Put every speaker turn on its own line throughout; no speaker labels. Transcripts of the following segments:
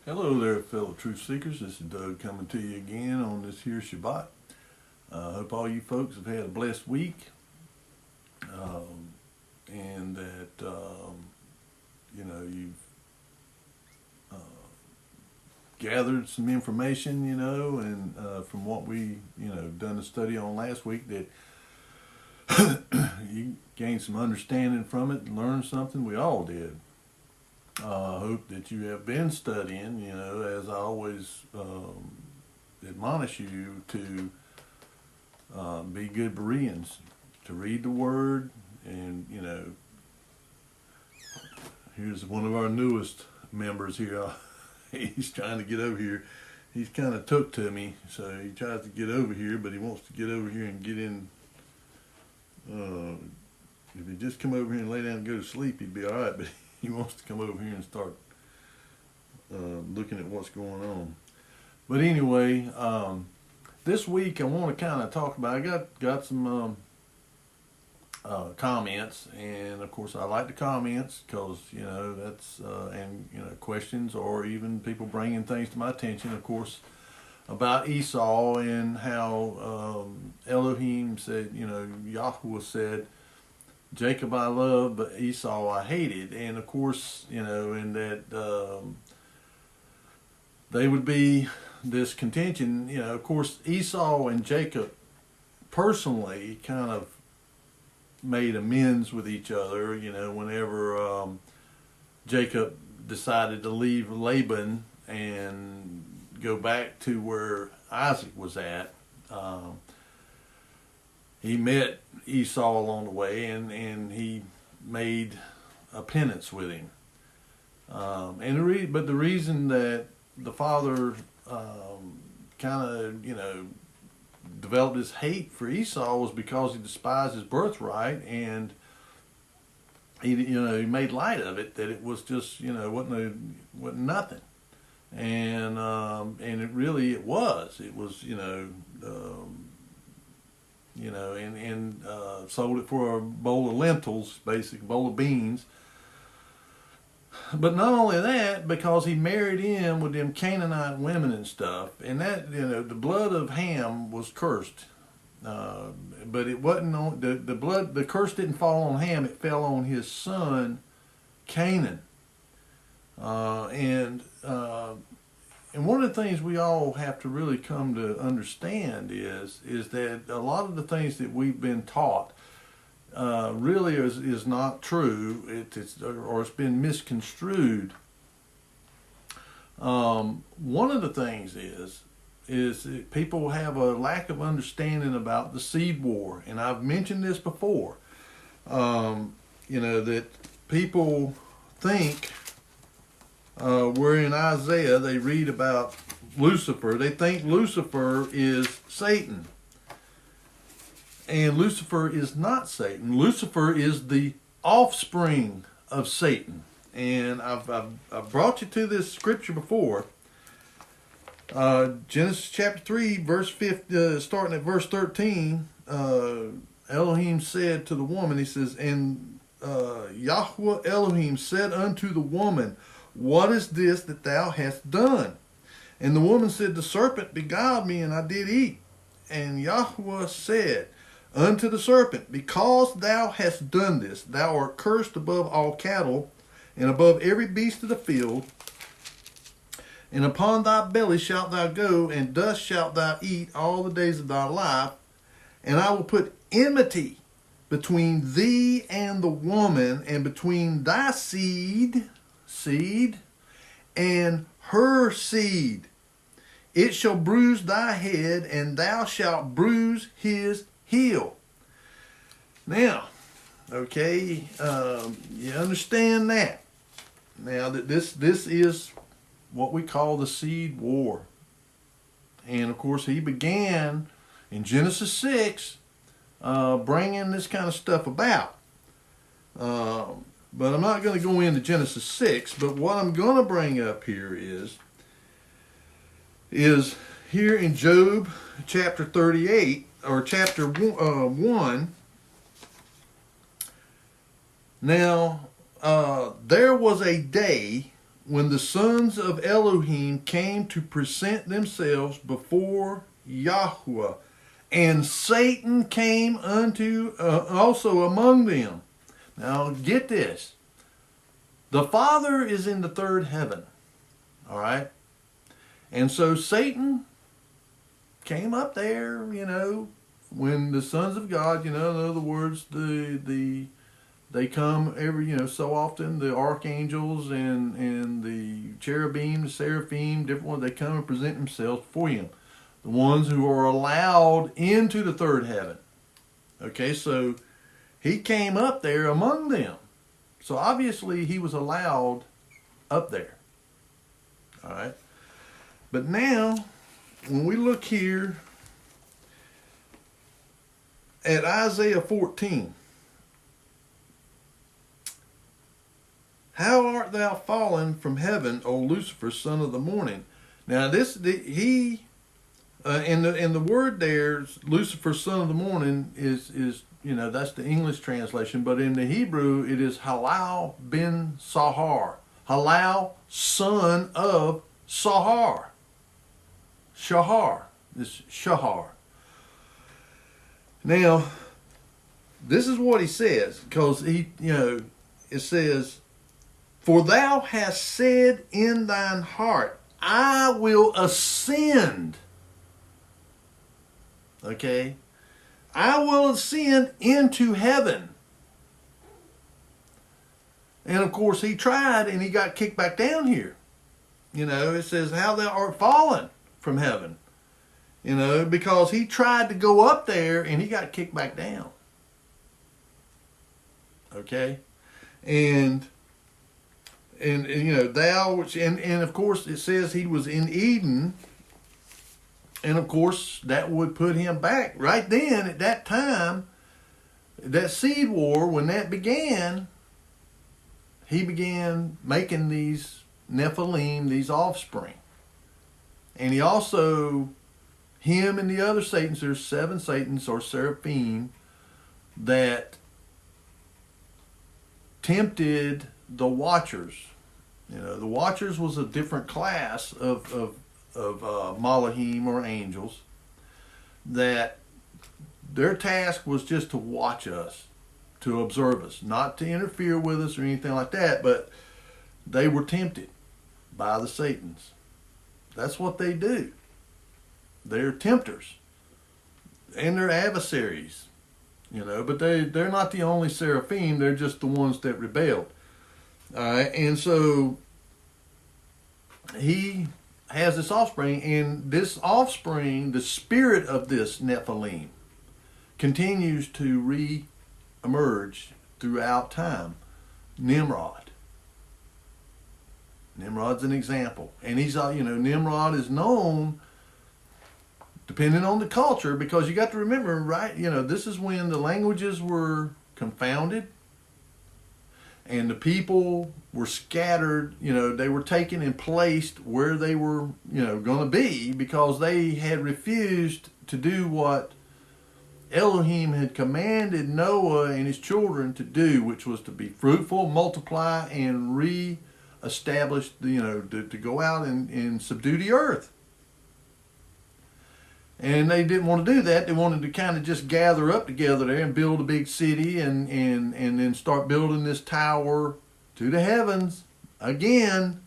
Hello there, fellow truth seekers. This is Doug coming to you again on this here Shabbat. I hope all you folks have had a blessed week, and that you've gathered some information, and from what we done a study on last week, that you gained some understanding from it and learned something. We all did. I hope that you have been studying, as I always admonish you to be good Bereans, to read the Word. And, here's one of our newest members here. He's trying to get over here. He's kind of took to me, so he tries to get over here, but he wants to get over here and get in. If he just come over here and lay down and go to sleep, he'd be all right, but he wants to come over here and start looking at what's going on. But anyway, this week I want to kind of talk about, I got some comments, and of course I like the comments because, that's, and, questions, or even people bringing things to my attention, of course, about Esau and how Elohim said, Yahweh said, Jacob I loved, but Esau I hated. And of course, and that they would be this contention. Of course, Esau and Jacob personally kind of made amends with each other, whenever Jacob decided to leave Laban and go back to where Isaac was at. He met Esau along the way, and he made a penance with him. But the reason that the father kind of, developed his hate for Esau was because he despised his birthright, and he made light of it, that it was just, wasn't nothing. And it really, it was, and sold it for a bowl of lentils, basic bowl of beans. But not only that, because he married in with them Canaanite women and stuff, and that, the blood of Ham was cursed. But it wasn't on, the curse didn't fall on Ham, it fell on his son, Canaan. And one of the things we all have to really come to understand is that a lot of the things that we've been taught really is not true. It's been misconstrued. One of the things is that people have a lack of understanding about the seed war, and I've mentioned this before. That people think. Where in Isaiah they read about Lucifer, they think Lucifer is Satan. And Lucifer is not Satan. Lucifer is the offspring of Satan. And I've brought you to this scripture before. Genesis chapter 3, starting at verse 13, Elohim said to the woman, he says, and Yahweh Elohim said unto the woman, what is this that thou hast done? And the woman said, the serpent beguiled me, and I did eat. And Yahweh said unto the serpent, because thou hast done this, thou art cursed above all cattle, and above every beast of the field. And upon thy belly shalt thou go, and dust shalt thou eat all the days of thy life. And I will put enmity between thee and the woman, and between thy seed and her seed. It shall bruise thy head, and thou shalt bruise his heel. Now, okay, you understand that. Now that this is what we call the seed war. And of course he began in Genesis 6 bringing this kind of stuff about. But I'm not going to go into Genesis 6, but what I'm going to bring up here is here in Job chapter 38, or chapter 1. Now, there was a day when the sons of Elohim came to present themselves before Yahweh, and Satan came unto also among them. Now get this. The Father is in the third heaven. All right? And so Satan came up there, when the sons of God, in other words, they come every, so often, the archangels and the cherubim, the seraphim, different ones, they come and present themselves before him. The ones who are allowed into the third heaven. Okay, so he came up there among them. So obviously he was allowed up there. All right. But now, when we look here at Isaiah 14, how art thou fallen from heaven, O Lucifer, son of the morning? Now and the word there, Lucifer, son of the morning, is that's the English translation, but in the Hebrew it is Halal ben Sahar. Halal, son of Sahar. Shahar. This Shahar. Now, this is what he says, because it says, for thou hast said in thine heart, I will ascend. Okay? I will ascend into heaven. And of course he tried and he got kicked back down here. It says how thou art fallen from heaven. Because he tried to go up there and he got kicked back down. Okay? And thou, which, and of course it says he was in Eden. And of course, that would put him back. Right then, at that time, that seed war, when that began, he began making these Nephilim, these offspring. And he also, him and the other Satans, there's 7 Satans or seraphim that tempted the Watchers. The Watchers was a different class of Malachim or angels, that their task was just to watch us, to observe us, not to interfere with us or anything like that, but they were tempted by the Satans. That's what they do. They're tempters and they're adversaries, but they're not the only seraphim, they're just the ones that rebelled. And so he has this offspring, and this offspring, the spirit of this Nephilim, continues to re-emerge throughout time. Nimrod. Nimrod's an example. And he's, Nimrod is known, depending on the culture, because you got to remember, right, this is when the languages were confounded, and the people were scattered, they were taken and placed where they were, going to be, because they had refused to do what Elohim had commanded Noah and his children to do, which was to be fruitful, multiply, and re-establish, to go out and subdue the earth. And they didn't want to do that. They wanted to kind of just gather up together there and build a big city and then start building this tower to the heavens. Again,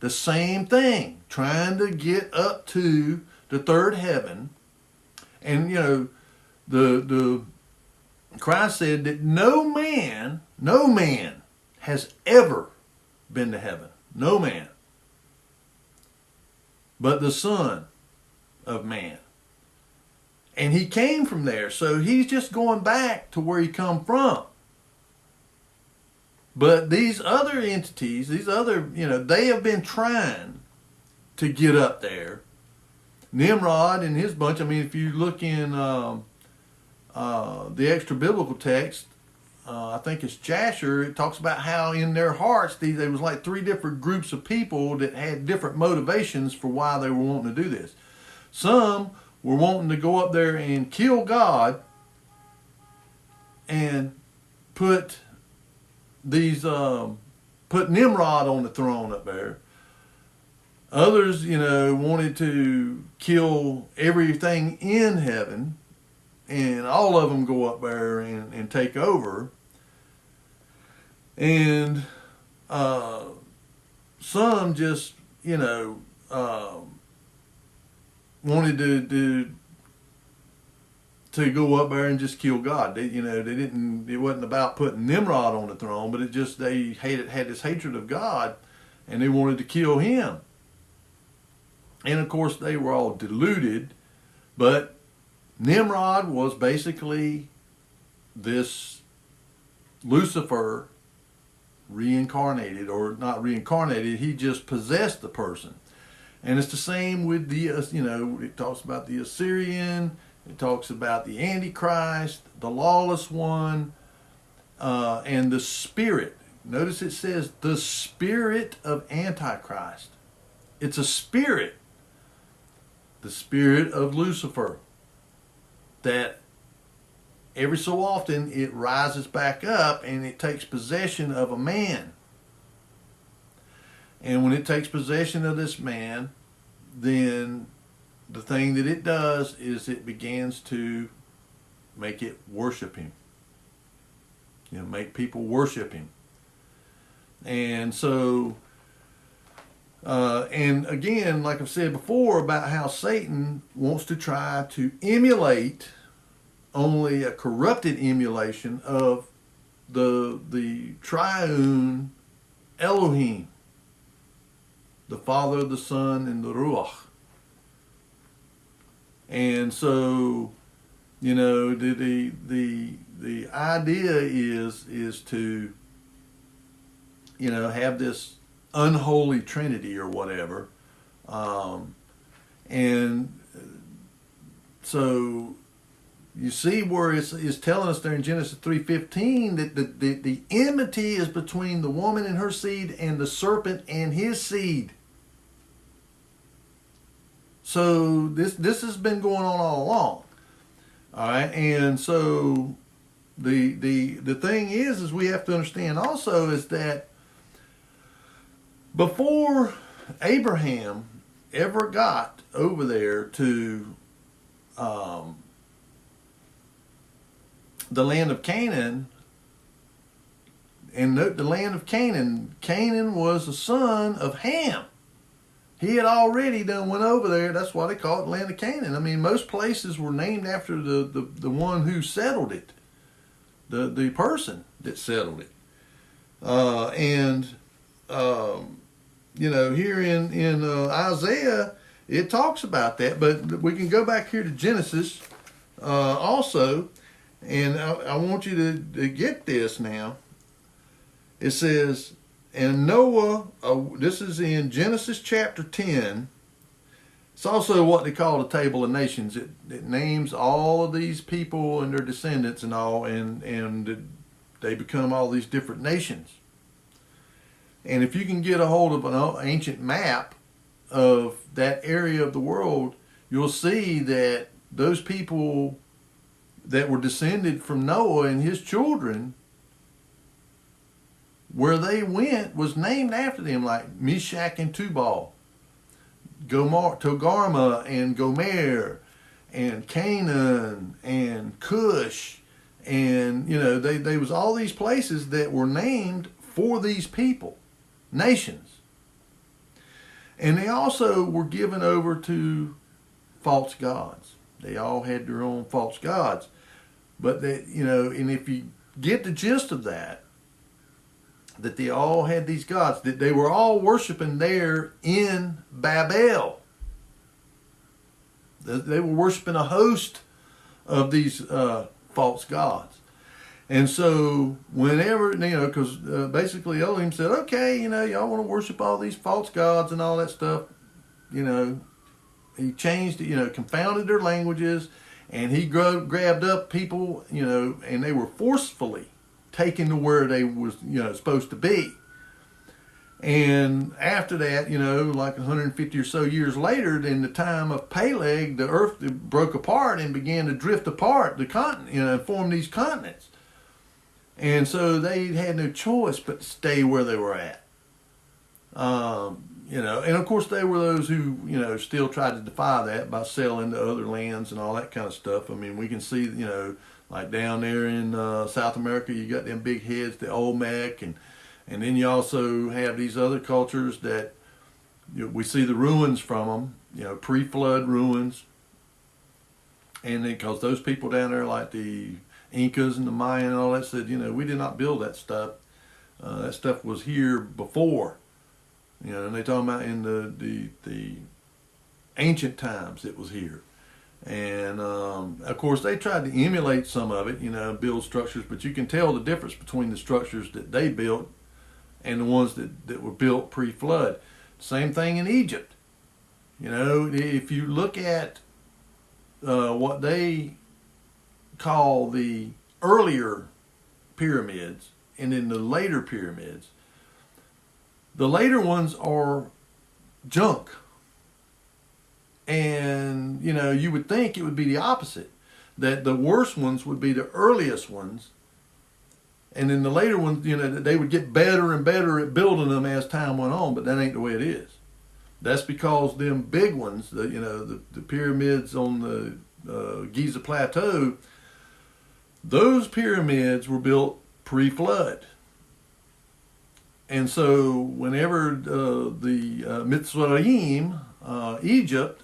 the same thing. Trying to get up to the third heaven. And, the Christ said that no man has ever been to heaven. No man. But the Son of Man. And he came from there, so he's just going back to where he come from. But these other entities, they have been trying to get up there. Nimrod and his bunch, if you look in the extra biblical text, I think it's Jasher, it talks about how in their hearts, there was like 3 different groups of people that had different motivations for why they were wanting to do this. Some were wanting to go up there and kill God and put these put Nimrod on the throne up there. Others, wanted to kill everything in heaven, and all of them go up there and take over. And some just, wanted to go up there and just kill God. They didn't. It wasn't about putting Nimrod on the throne, but they had this hatred of God, and they wanted to kill him. And of course, they were all deluded, but Nimrod was basically this Lucifer reincarnated, or not reincarnated. He just possessed the person. And it's the same with it talks about the Assyrian, it talks about the Antichrist, the lawless one, and the spirit. Notice it says the spirit of Antichrist. It's a spirit, the spirit of Lucifer, that every so often it rises back up and it takes possession of a man. And when it takes possession of this man, then the thing that it does is it begins to make it worship him. Make people worship him. And so, and again, like I've said before about how Satan wants to try to emulate only a corrupted emulation of the triune Elohim, the Father, the Son, and the Ruach. And so, the idea is to, have this unholy Trinity or whatever, and so you see where it's telling us there in Genesis 3:15 that the enmity is between the woman and her seed and the serpent and his seed. So this has been going on all along. All right, and so the thing is we have to understand also is that before Abraham ever got over there to the land of Canaan, and note the land of Canaan was the son of Ham. He had already went over there. That's why they call it the land of Canaan. I mean, most places were named after the one who settled it, the person that settled it. Here in Isaiah, it talks about that. But we can go back here to Genesis also, and I want you to get this now. It says, and Noah, this is in Genesis chapter 10. It's also what they call the Table of Nations. It names all of these people and their descendants and all, and they become all these different nations. And if you can get a hold of an ancient map of that area of the world, you'll see that those people that were descended from Noah and his children, where they went was named after them, like Meshach and Tubal, Togarmah and Gomer, and Canaan and Cush, and they was all these places that were named for these people, nations. And they also were given over to false gods. They all had their own false gods. But and if you get the gist of that they all had these gods, that they were all worshiping there in Babel. They were worshiping a host of these false gods. And so whenever, because basically Elohim said, okay, y'all want to worship all these false gods and all that stuff, he changed, confounded their languages, and he grabbed up people, and they were forcefully taken to where they was, supposed to be. And after that, like 150 or so years later, in the time of Peleg, the earth broke apart and began to drift apart, the continent, and form these continents. And so they had no choice but to stay where they were at. You know, and of course they were those who, you know, still tried to defy that by selling to other lands and all that kind of stuff. I mean, we can see, you know, like down there in South America, you got them big heads, the Olmec, and then you also have these other cultures that, you know, we see the ruins from them, you know, pre-flood ruins. And then because those people down there, like the Incas and the Mayan and all that, said, you know, we did not build that stuff. That stuff was here before. You know, and they talking about in the ancient times it was here. And of course they tried to emulate some of it, you know, build structures, but you can tell the difference between the structures that they built and the ones that were built pre-flood. Same thing in Egypt. You know, if you look at what they call the earlier pyramids and then the later pyramids, the later ones are junk. And, you know, you would think it would be the opposite, that the worst ones would be the earliest ones, and then the later ones, you know, they would get better and better at building them as time went on, but that ain't the way it is. That's because them big ones, you know, the pyramids on the Giza Plateau, those pyramids were built pre-flood. And so whenever the Mitzrayim, Egypt,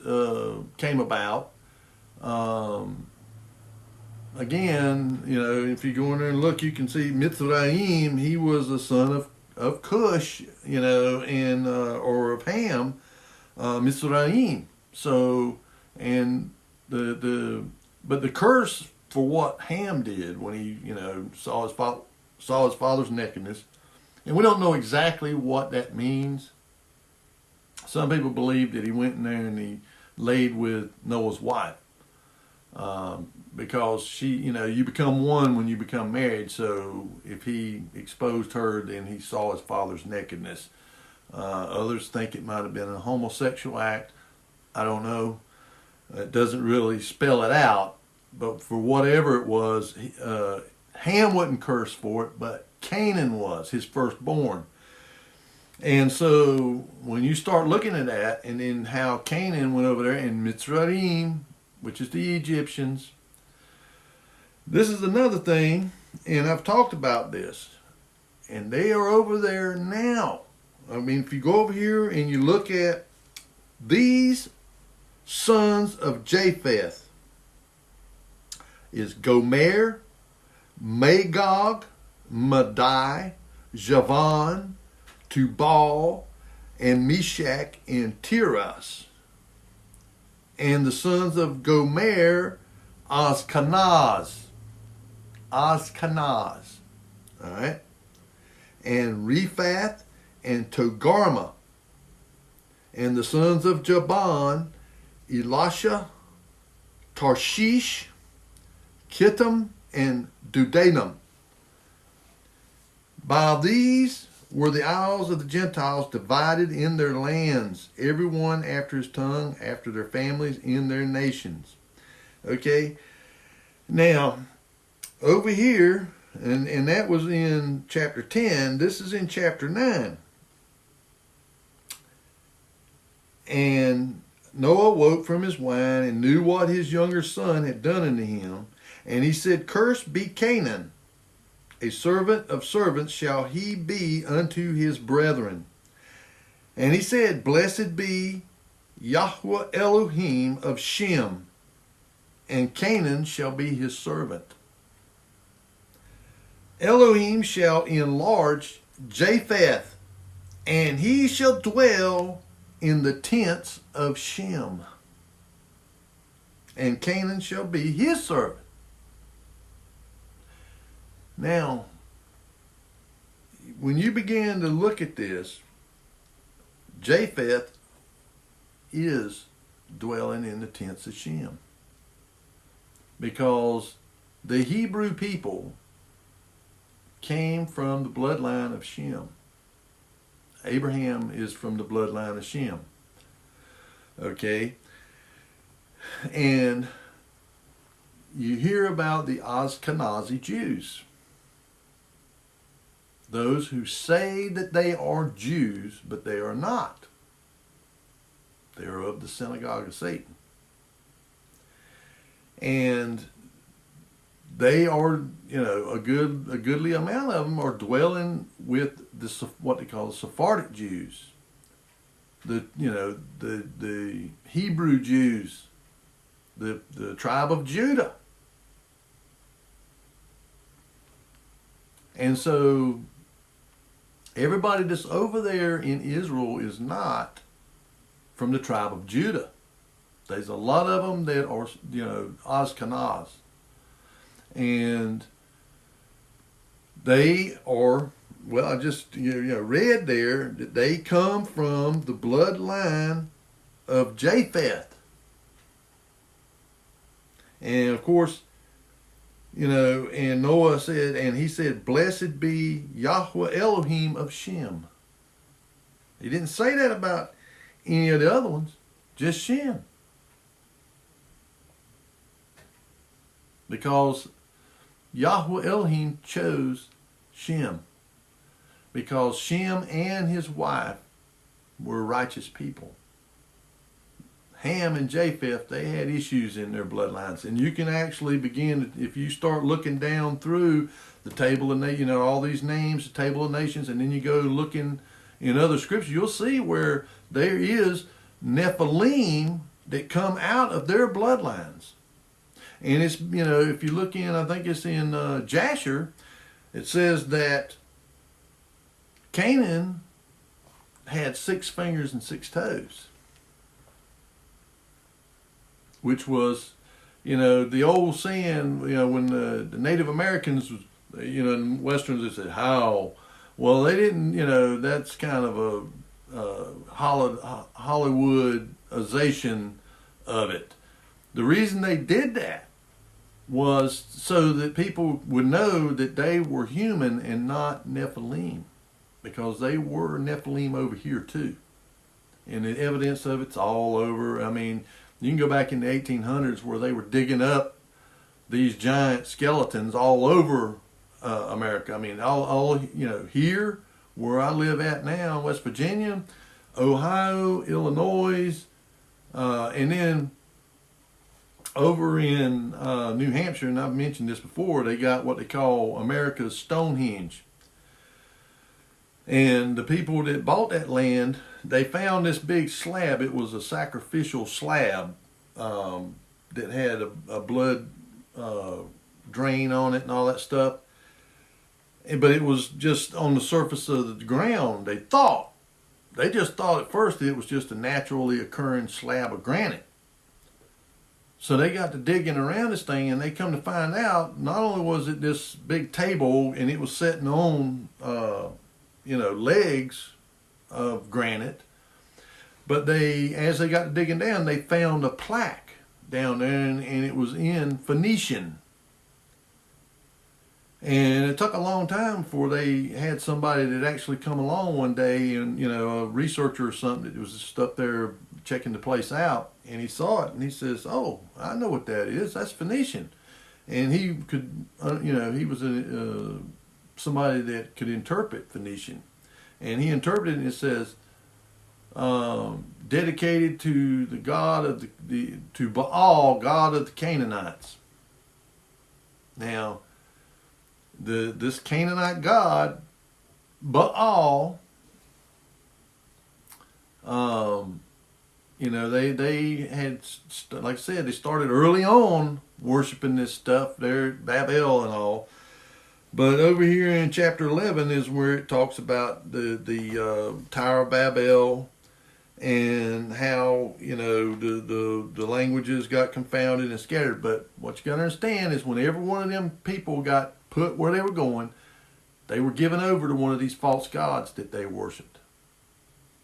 came about, again, you know, if you go in there and look, you can see Mitzrayim, he was a son of Cush, you know, and or of Ham, Mitzrayim. So, and but the curse for what Ham did when he, you know, saw his father's nakedness, and we don't know exactly what that means. Some people believe that he went in there and he laid with Noah's wife, because she, you know, you become one when you become married. So if he exposed her, then he saw his father's nakedness. Others think it might have been a homosexual act. I don't know. It doesn't really spell it out. But for whatever it was, Ham wasn't cursed for it, but Canaan was, his firstborn. And so when you start looking at that, and then how Canaan went over there, and Mitzrayim, which is the Egyptians, this is another thing, and I've talked about this, and they are over there now. I mean, if you go over here and you look at these sons of Japheth, is Gomer, Magog, Madai, Javan, Tubal, and Meshach, and Tiras. And the sons of Gomer, Ashkenaz. Ashkenaz. All right? And Rephath, and Togarmah. And the sons of Jaban, Elisha, Tarshish, Kittim, and Dudanim. By these were the isles of the Gentiles divided in their lands, everyone after his tongue, after their families, in their nations. Okay? Now, over here, and that was in chapter 10, this is in chapter 9. And Noah woke from his wine and knew what his younger son had done unto him. And he said, Cursed be Canaan, a servant of servants shall he be unto his brethren. And he said, Blessed be Yahweh Elohim of Shem, and Canaan shall be his servant. Elohim shall enlarge Japheth, and he shall dwell in the tents of Shem, and Canaan shall be his servant. Now, when you begin to look at this, Japheth is dwelling in the tents of Shem, because the Hebrew people came from the bloodline of Shem. Abraham is from the bloodline of Shem. Okay? And you hear about the Ashkenazi Jews. those who say that they are Jews, but they are not. They are of the synagogue of Satan. And they are, a goodly amount of them are dwelling with what they call the Sephardic Jews, the Hebrew Jews, the tribe of Judah. And so everybody that's over there in Israel is not from the tribe of Judah. There's a lot of them that are, Ashkenaz. And they are, well, I just read there that they come from the bloodline of Japheth. And of course, and Noah said, and he said, blessed be Yahweh Elohim of Shem. He didn't say that about any of the other ones, just Shem. Because Yahweh Elohim chose Shem. Because Shem and his wife were righteous people. Ham and Japheth, they had issues in their bloodlines. And you can actually begin, if you start looking down through the table of, all these names, the table of nations, and then you go looking in other scriptures, you'll see where there is Nephilim that come out of their bloodlines. And it's, if you look in, I think it's in Jasher, it says that Canaan had 6 fingers and 6 toes. Which was, the old saying, when the Native Americans, in Westerns, they said, how? Well, they didn't, that's kind of a Hollywoodization of it. The reason they did that was so that people would know that they were human and not Nephilim. Because they were Nephilim over here too. And the evidence of it's all over. I mean, you can go back in the 1800s where they were digging up these giant skeletons all over America. I mean, all here where I live at now, West Virginia, Ohio, Illinois, and then over in New Hampshire, and I've mentioned this before, they got what they call America's Stonehenge. And the people that bought that land, they found this big slab. It was a sacrificial slab that had a blood drain on it and all that stuff. But it was just on the surface of the ground, they just thought at first that it was just a naturally occurring slab of granite. So they got to digging around this thing, and they come to find out, not only was it this big table, and it was sitting on legs of granite, but as they got to digging down, they found a plaque down there, and it was in Phoenician. And it took a long time before they had somebody that actually come along one day, and a researcher or something that was just up there checking the place out, and he saw it, and he says, "Oh, I know what that is. That's Phoenician." And he could, he was somebody that could interpret Phoenician. And he interpreted it, and it says, dedicated to the god of to Baal, god of the Canaanites. Now, this Canaanite god, Baal, they had, like I said, they started early on worshiping this stuff there at Babel and all. But over here in chapter 11 is where it talks about the Tower of Babel and how, the languages got confounded and scattered. But what you got to understand is when every one of them people got put where they were going, they were given over to one of these false gods that they worshipped.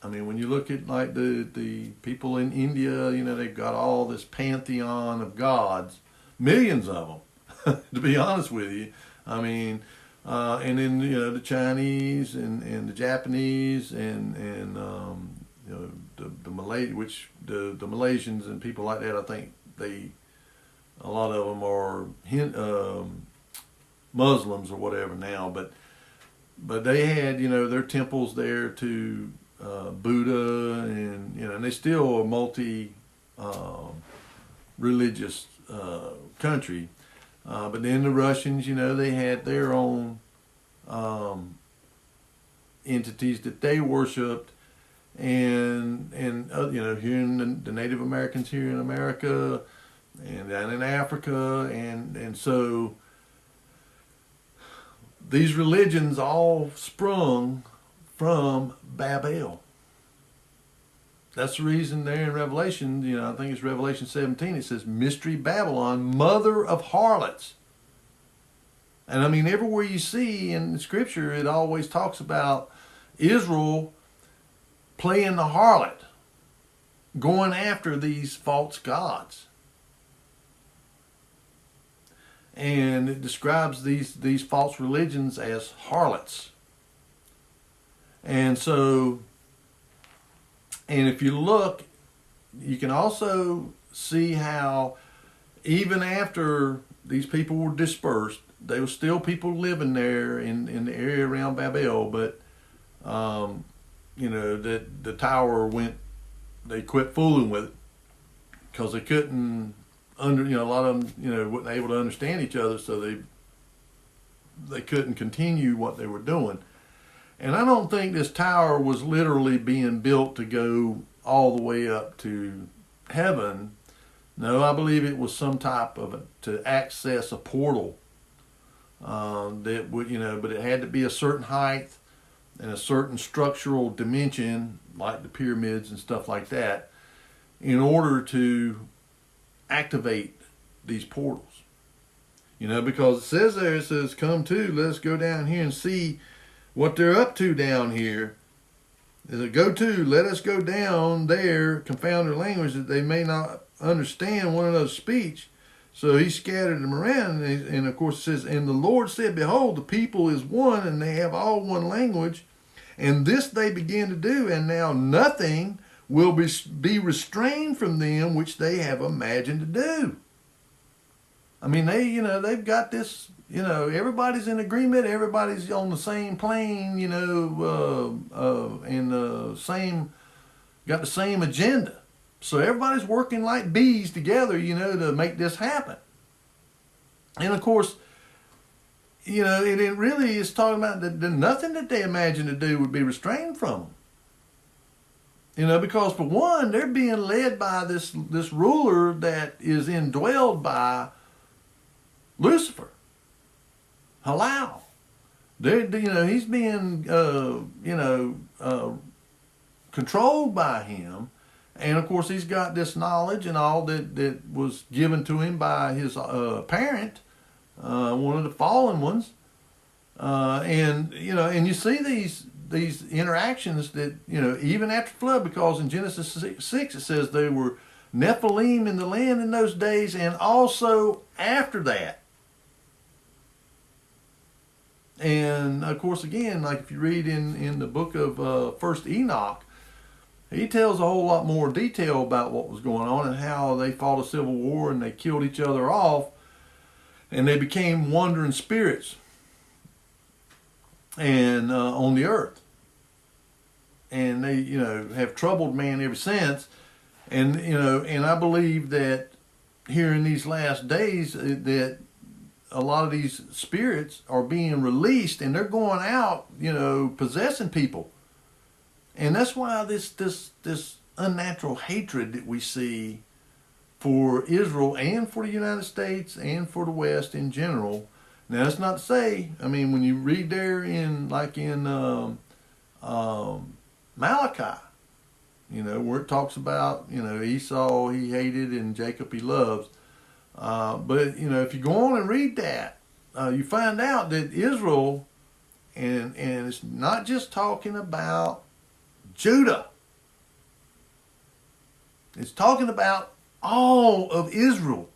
I mean, when you look at like the people in India, they've got all this pantheon of gods, millions of them, to be honest with you. I mean, and then the Chinese and the Japanese and the Malay, which the Malaysians and people like that, I think a lot of them are Muslims or whatever now. But but they had, their temples there to Buddha, and and they still a multi religious country. But then the Russians, they had their own entities that they worshipped, and here in the Native Americans here in America, and down in Africa, and so these religions all sprung from Babel. That's the reason there in Revelation, I think it's Revelation 17, it says, Mystery Babylon, mother of harlots. And I mean, everywhere you see in the Scripture, it always talks about Israel playing the harlot, going after these false gods. And it describes these false religions as harlots. And so, and if you look, you can also see how even after these people were dispersed, there were still people living there in the area around Babel, but that the tower they quit fooling with it because they couldn't a lot of them weren't able to understand each other, so they couldn't continue what they were doing. And I don't think this tower was literally being built to go all the way up to heaven. No, I believe it was some type of to access a portal that would, but it had to be a certain height and a certain structural dimension, like the pyramids and stuff like that, in order to activate these portals. Because it says, come to, let's go down here and see what they're up to down here. Let us go down there, confound their language, that they may not understand one another's speech. So he scattered them around, and of course it says, and the Lord said, behold, the people is one, and they have all one language, and this they begin to do, and now nothing will be restrained from them which they have imagined to do. I mean, they've got this, everybody's in agreement, everybody's on the same plane, and got the same agenda. So everybody's working like bees together, to make this happen. And of course, it really is talking about that nothing that they imagine to do would be restrained from them. Because for one, they're being led by this ruler that is indwelled by Lucifer, Halal. He's being, controlled by him. And of course, he's got this knowledge and all that was given to him by his parent, one of the fallen ones. And you see these interactions that, even after flood, because in Genesis 6 it says they were Nephilim in the land in those days, and also after that. And of course, again, like if you read in the book of First Enoch, he tells a whole lot more detail about what was going on and how they fought a civil war and they killed each other off, and they became wandering spirits and on the earth, and they have troubled man ever since. And and I believe that here in these last days that a lot of these spirits are being released, and they're going out possessing people. And that's why this unnatural hatred that we see for Israel and for the United States and for the West in general. Now, that's not to say, when you read there in Malachi, where it talks about, Esau he hated and Jacob he loves. But, if you go on and read that, you find out that Israel, and it's not just talking about Judah. It's talking about all of Israel.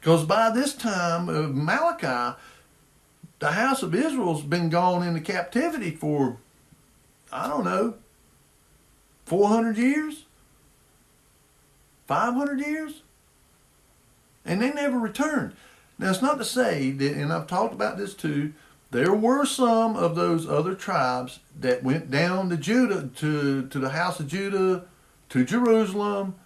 Because by this time of Malachi, the house of Israel's been gone into captivity for, 400 years? 500 years? And they never returned. Now, it's not to say that, and I've talked about this too, there were some of those other tribes that went down to Judah, to the house of Judah, to Jerusalem,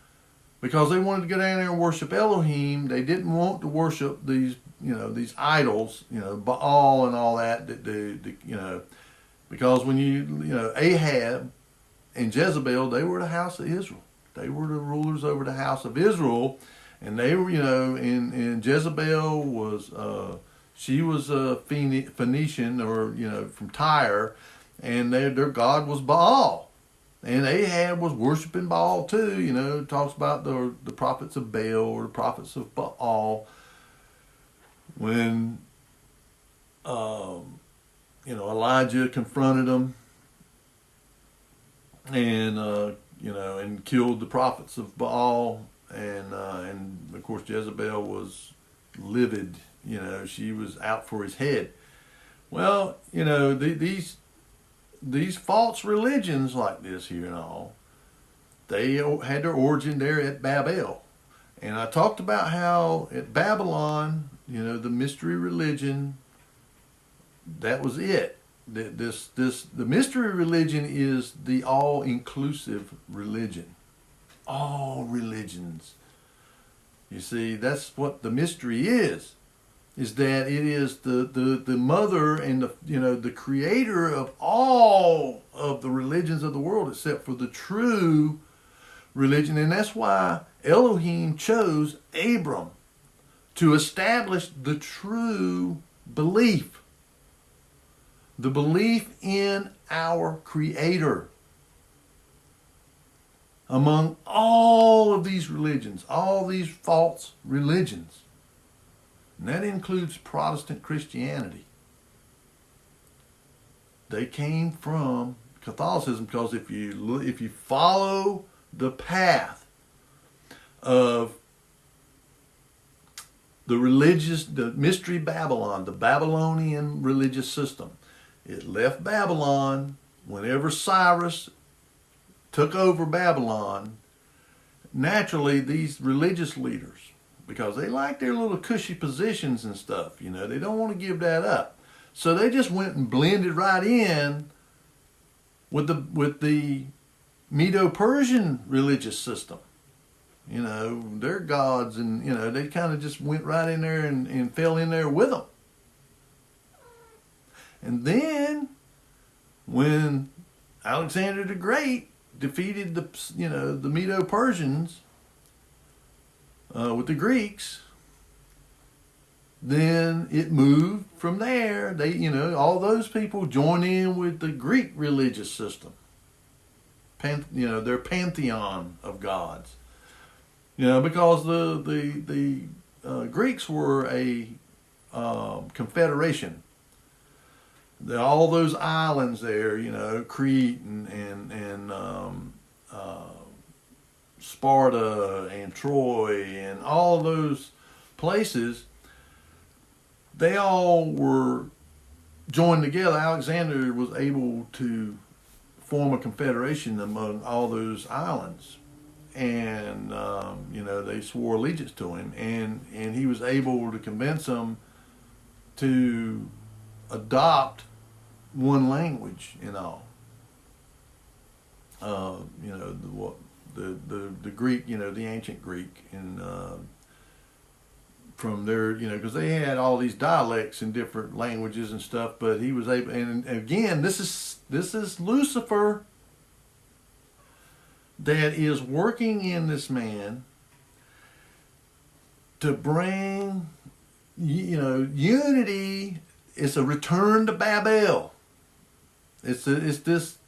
because they wanted to go down there and worship Elohim. They didn't want to worship these, these idols, Baal and all that. Because when Ahab and Jezebel, they were the house of Israel. They were the rulers over the house of Israel, and they were, and Jezebel was, she was a Phoenician, or from Tyre, and their god was Baal. And Ahab was worshiping Baal too. It talks about the prophets of Baal or the prophets of Baal. When Elijah confronted them and killed the prophets of Baal, and of course Jezebel was livid. She was out for his head. Well, these false religions like this here and all, they had their origin there at Babel. And I talked about how at Babylon, the mystery religion, that was it. The mystery religion is the all-inclusive religion. All religions. You see, that's what the mystery is that it is the mother and the creator of all of the religions of the world, except for the true religion. And that's why Elohim chose Abram to establish the true belief. The belief in our Creator. Among all of these religions, all these false religions. And that includes Protestant Christianity. They came from Catholicism, because if you follow the path of the mystery Babylon, the Babylonian religious system, it left Babylon whenever Cyrus took over Babylon. Naturally, these religious leaders, because they like their little cushy positions and stuff, they don't want to give that up. So they just went and blended right in with the Medo-Persian religious system. Their gods, and they kind of just went right in there and fell in there with them. And then when Alexander the Great defeated the Medo-Persians with the Greeks, then it moved from there. They, all those people joined in with the Greek religious system. Their pantheon of gods. Because the Greeks were a confederation. All those islands there, Crete and Sparta and Troy and all of those places, they all were joined together. Alexander was able to form a confederation among all those islands, and they swore allegiance to him, and he was able to convince them to adopt one language and all. The Greek, the ancient Greek, and from their, because they had all these dialects in different languages and stuff, but he was able, and again, this is Lucifer that is working in this man to bring, unity. It's a return to Babel. It's this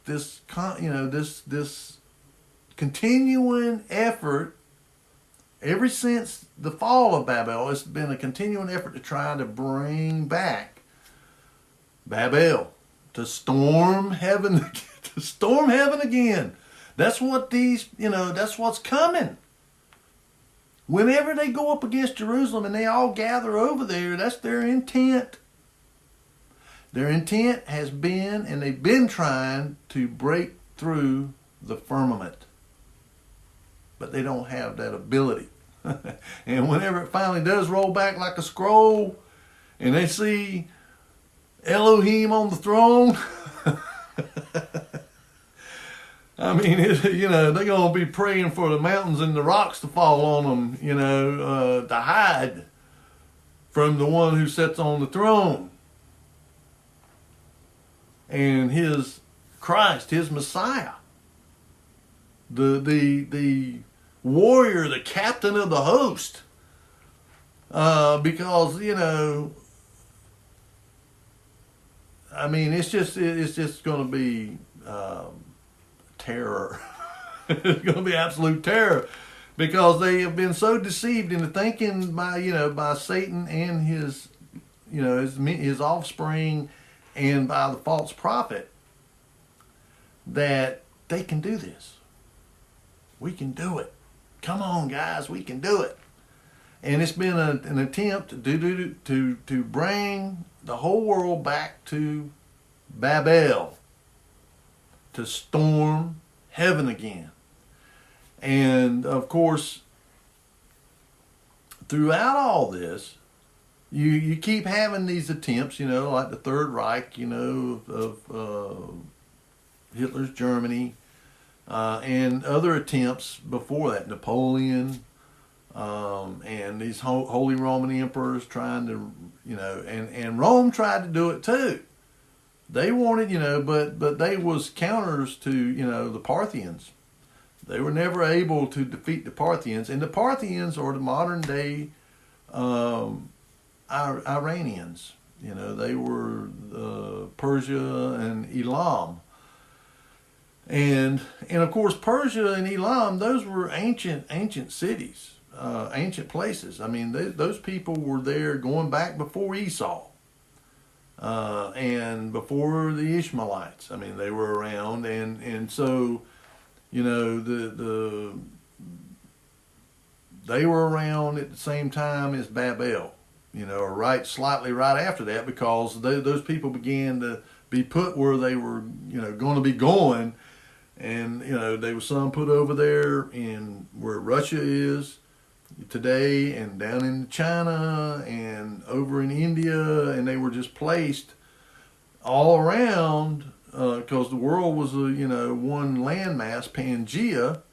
continuing effort. Ever since the fall of Babel, it's been a continuing effort to try to bring back Babel, to storm heaven, again. That's what that's what's coming. Whenever they go up against Jerusalem and they all gather over there, that's their intent. Their intent has been, and they've been trying to break through the firmament. But they don't have that ability. And whenever it finally does roll back like a scroll, and they see Elohim on the throne. I mean, they're going to be praying for the mountains and the rocks to fall on them, to hide from the one who sits on the throne. And his Christ, his Messiah, the warrior, the captain of the host. Because, I mean, it's just going to be terror. It's going to be absolute terror, because they have been so deceived into thinking by Satan and his offspring, and by the false prophet, that they can do this. We can do it. Come on, guys, we can do it. And it's been an attempt to bring the whole world back to Babel, to storm heaven again. And of course, throughout all this, you keep having these attempts, like the Third Reich, of Hitler's Germany, and other attempts before that, Napoleon, and these Holy Roman emperors trying to, and Rome tried to do it too. They wanted, but they was counters to, the Parthians. They were never able to defeat the Parthians, and the Parthians are the modern day Iranians. They were Persia and Elam. And of course, Persia and Elam, those were ancient cities, ancient places. I mean, those people were there going back before Esau, and before the Ishmaelites. I mean, they were around, and so, they were around at the same time as Babel, or slightly right after that, because those people began to be put where they were, going to be going. And, there was some put over there in where Russia is today, and down in China, and over in India, and they were just placed all around, because the world was one landmass, Pangea.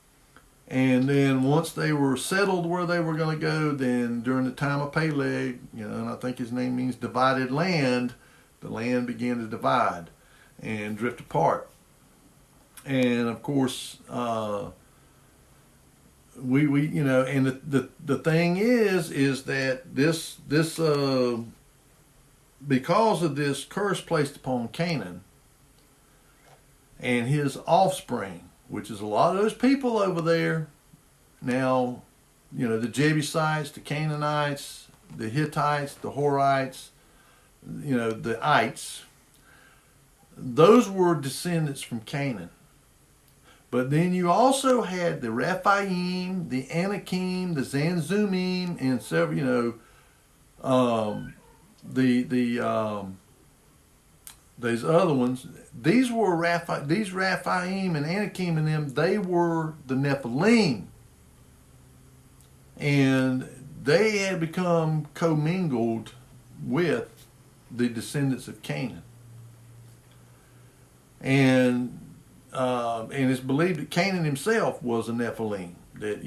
And then once they were settled where they were going to go, then during the time of Peleg, and I think his name means divided land, the land began to divide and drift apart. And of course, and the thing is that this because of this curse placed upon Canaan and his offspring, which is a lot of those people over there now, the Jebusites, the Canaanites, the Hittites, the Horites, the Ites, those were descendants from Canaan. But then you also had the Rephaim, the Anakim, the Zanzumim, and several, these other ones. These were these Rephaim and Anakim and them. They were the Nephilim, and they had become commingled with the descendants of Canaan, and it's believed that Canaan himself was a Nephilim. That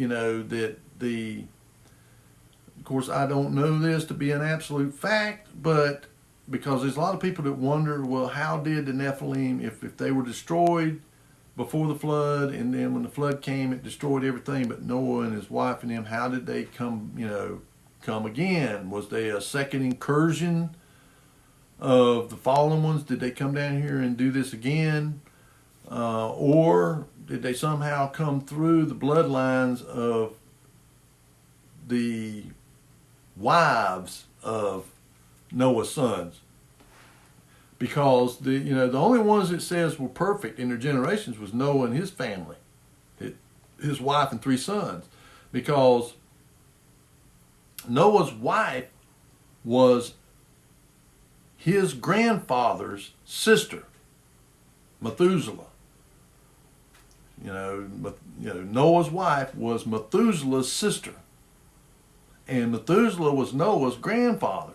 of course, I don't know this to be an absolute fact, but because there's a lot of people that wonder, well, how did the Nephilim, if they were destroyed before the flood, and then when the flood came, it destroyed everything but Noah and his wife and them, how did they come again? Was they a second incursion of the fallen ones? Did they come down here and do this again? Or did they somehow come through the bloodlines of the wives of Noah's sons? Because the only ones it says were perfect in their generations was Noah and his family, his wife and 3 sons. Because Noah's wife was his grandfather's sister, Methuselah. Noah's wife was Methuselah's sister, and Methuselah was Noah's grandfather.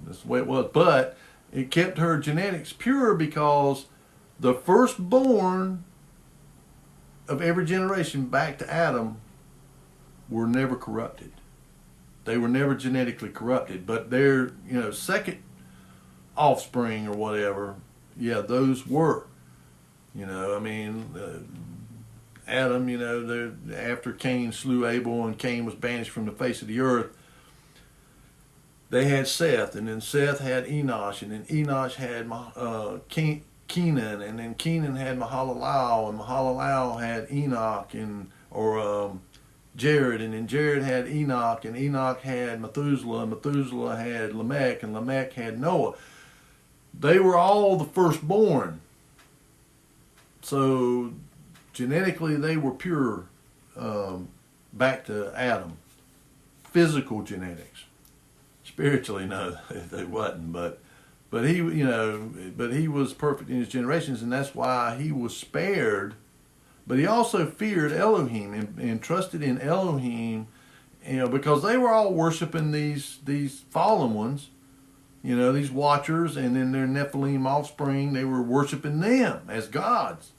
That's the way it was. But It kept her genetics pure because the firstborn of every generation back to Adam were never corrupted. They were never genetically corrupted, but their, second offspring or whatever, yeah, those were. Adam, after Cain slew Abel and Cain was banished from the face of the earth, they had Seth, and then Seth had Enosh, and then Enosh had Kenan, and then Kenan had Mahalalel, and Mahalalel had Enoch, Jared, and then Jared had Enoch, and Enoch had Methuselah, and Methuselah had Lamech, and Lamech had Noah. They were all the firstborn. So genetically they were pure back to Adam. Physical genetics. Spiritually, no, they wasn't, but he, but he was perfect in his generations, and that's why he was spared. But he also feared Elohim and trusted in Elohim, because they were all worshiping these fallen ones, these watchers, and then their Nephilim offspring. They were worshiping them as gods.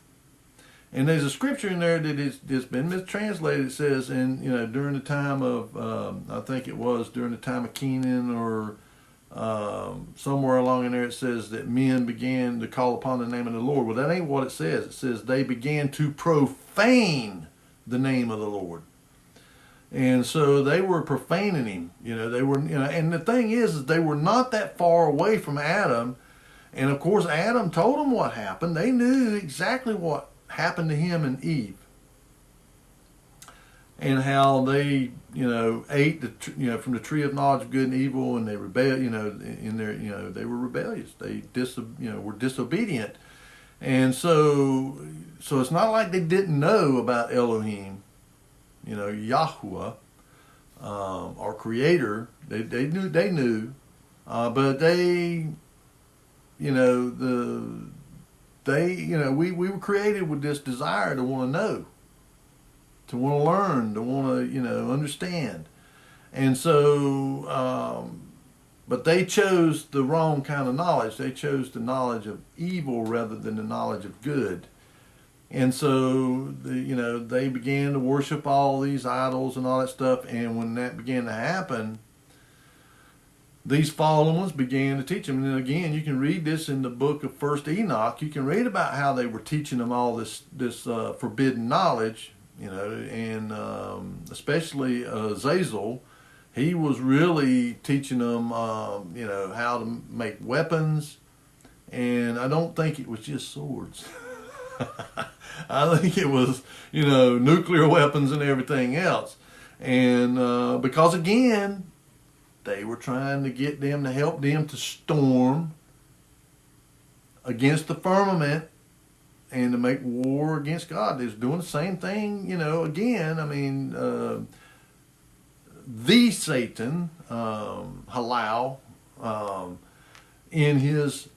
And there's a scripture in there that it's been mistranslated. It says, during the time of, I think it was during the time of Kenan, or somewhere along in there, it says that men began to call upon the name of the Lord. Well, that ain't what it says. It says they began to profane the name of the Lord. And so they were profaning him. They were, and the thing is they were not that far away from Adam. And of course, Adam told them what happened. They knew exactly what happened to him and Eve, and how they, ate from the tree of knowledge of good and evil, and they rebelled. They were rebellious. They were disobedient, and so it's not like they didn't know about Elohim, Yahuwah, our Creator. They knew, but we were created with this desire to want to know, to want to learn, to want to, understand. And so, but they chose the wrong kind of knowledge. They chose the knowledge of evil rather than the knowledge of good. And so, they began to worship all these idols and all that stuff. And when that began to happen, these fallen ones began to teach them. And then again, you can read this in the book of First Enoch. You can read about how they were teaching them all this forbidden knowledge, and especially Zazel. He was really teaching them, how to make weapons. And I don't think it was just swords. I think it was, nuclear weapons and everything else. And because again, they were trying to get them to help them to storm against the firmament and to make war against God. They was doing the same thing, again. The Satan, Halal, in his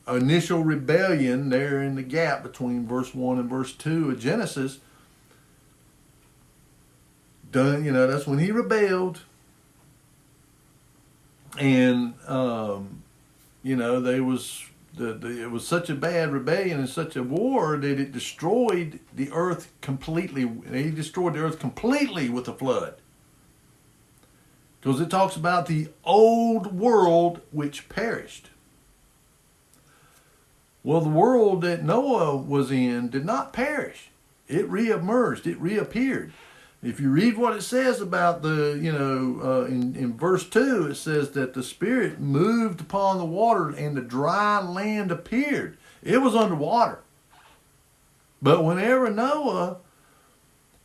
initial rebellion there in the gap between verse 1 and verse 2 of Genesis, that's when he rebelled. And it was such a bad rebellion and such a war that it destroyed the earth completely. He destroyed the earth completely with the flood, because it talks about the old world which perished. Well, the world that Noah was in did not perish. It reemerged. It reappeared. If you read what it says about in verse 2, it says that the Spirit moved upon the water and the dry land appeared. It was underwater. But whenever Noah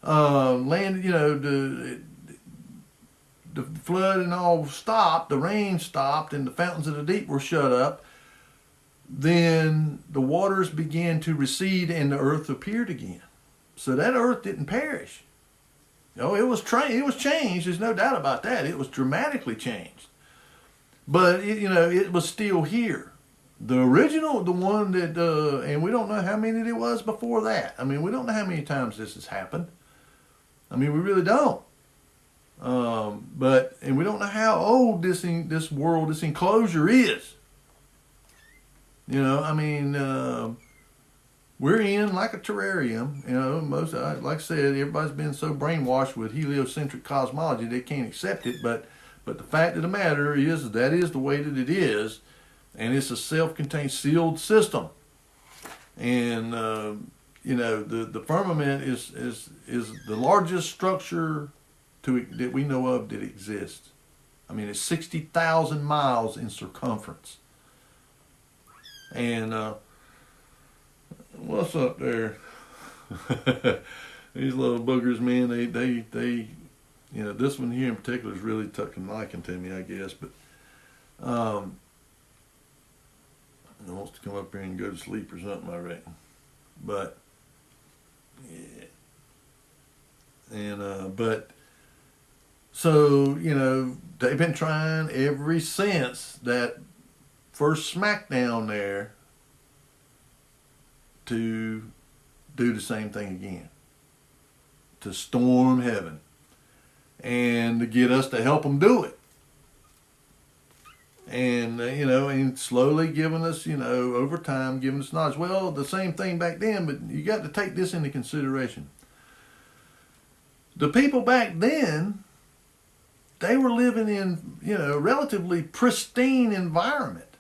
landed, the flood and all stopped, the rain stopped, and the fountains of the deep were shut up, then the waters began to recede and the earth appeared again. So that earth didn't perish. It was changed. There's no doubt about that. It was dramatically changed. But, it was still here. The original, the one that, and we don't know how many there was before that. We don't know how many times this has happened. We really don't. And we don't know how old this world, this enclosure is. You know, I mean, we're in like a terrarium. You know, like I said, everybody's been so brainwashed with heliocentric cosmology they can't accept it. But the fact of the matter is that is the way that it is, and it's a self-contained, sealed system. And you know, the firmament is the largest structure that we know of that exists. I mean, it's 60,000 miles in circumference. And what's up there? These little boogers, man. They, you know, this one here in particular is really tucking liking to me, I guess. But it wants to come up here and go to sleep or something, I reckon. But yeah, and but so, you know, they've been trying ever since that first smackdown there to do the same thing again, to storm heaven and to get us to help them do it. And, you know, and slowly giving us, you know, over time, giving us knowledge. Well, the same thing back then, but you got to take this into consideration. The people back then, they were living in, you know, relatively pristine environment.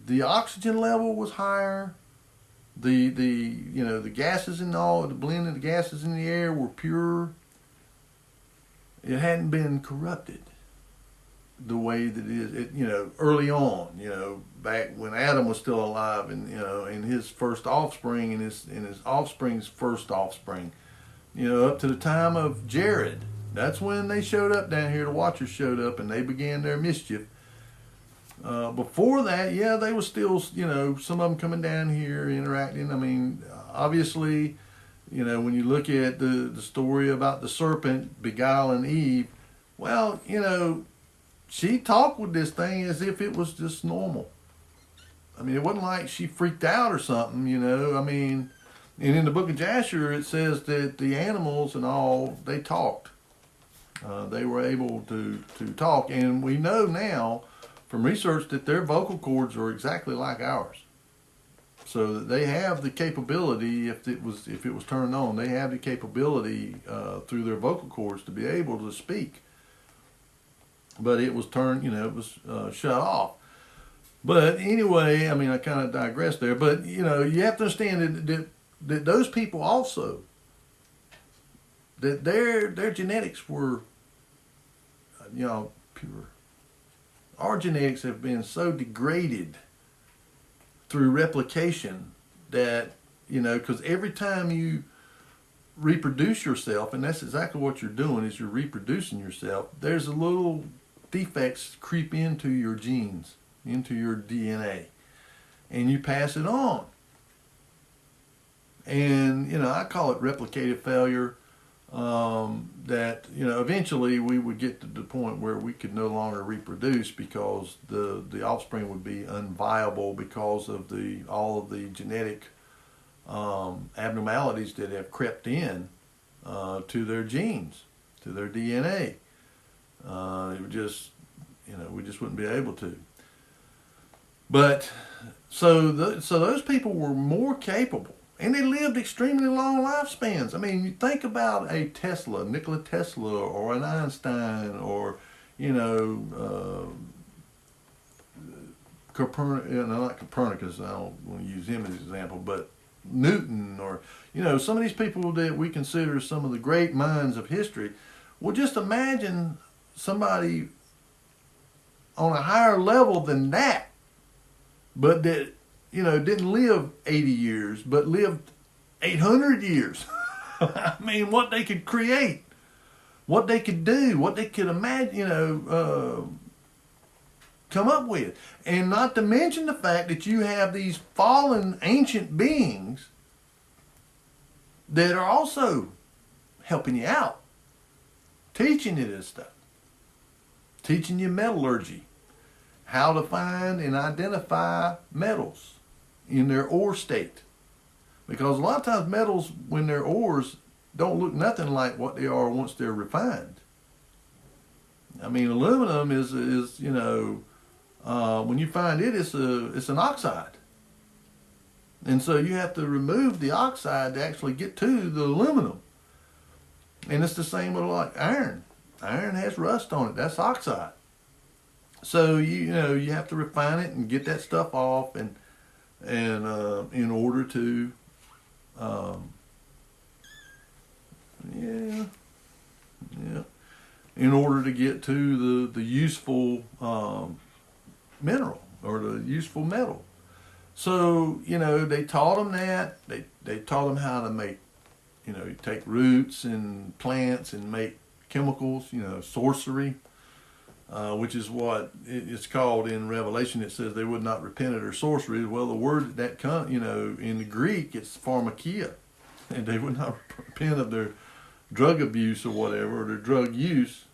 The oxygen level was higher. You know, the gases and all, the blend of the gases in the air were pure. It hadn't been corrupted the way that it is, you know, early on, you know, back when Adam was still alive, and, you know, in his first offspring and his offspring's first offspring, you know, up to the time of Jared. That's when they showed up down here. The Watchers showed up and they began their mischief. Before that, yeah, they were still, you know, some of them coming down here interacting. I mean, obviously, you know, when you look at the story about the serpent beguiling Eve, well, you know, she talked with this thing as if it was just normal. I mean, it wasn't like she freaked out or something, you know. I mean, and in the book of Jasher, it says that the animals and all, they talked. They were able to talk. And we know now from research that their vocal cords are exactly like ours. So that they have the capability, if it was turned on, they have the capability through their vocal cords to be able to speak. But it was turned, you know, it was shut off. But anyway, I mean, I kind of digressed there. But, you know, you have to understand that those people also, that their genetics were, you know, pure. Our genetics have been so degraded through replication that, you know, because every time you reproduce yourself, and that's exactly what you're doing, is you're reproducing yourself, there's a little defects creep into your genes, into your DNA, and you pass it on. And, you know, I call it replicative failure, that, you know, eventually we would get to the point where we could no longer reproduce because the offspring would be unviable because of all of the genetic abnormalities that have crept in to their genes, to their DNA. It would just, you know, we just wouldn't be able to. But so those people were more capable, and they lived extremely long lifespans. I mean, you think about a Tesla, Nikola Tesla, or an Einstein, or, you know, Copernicus. Not Copernicus. I don't want to use him as an example, but Newton, or, you know, some of these people that we consider some of the great minds of history. Well, just imagine somebody on a higher level than that, but that, you know, didn't live 80 years, but lived 800 years. I mean, what they could create, what they could do, what they could imagine, you know, come up with. And not to mention the fact that you have these fallen ancient beings that are also helping you out, teaching you this stuff, teaching you metallurgy, how to find and identify metals in their ore state. Because a lot of times metals, when they're ores, don't look nothing like what they are once they're refined. I mean, aluminum is when you find it, it's an oxide. And so you have to remove the oxide to actually get to the aluminum. And it's the same with like iron. Iron has rust on it. That's oxide. So you have to refine it and get that stuff off, and in order to in order to get to the useful mineral or the useful metal. So, they taught them that. They taught them how to make, you take roots and plants and make chemicals, sorcery, which is what it's called in Revelation. It says they would not repent of their sorcery. Well, the word that comes, in the Greek, it's pharmakia. And they would not repent of their drug abuse or whatever, or their drug use.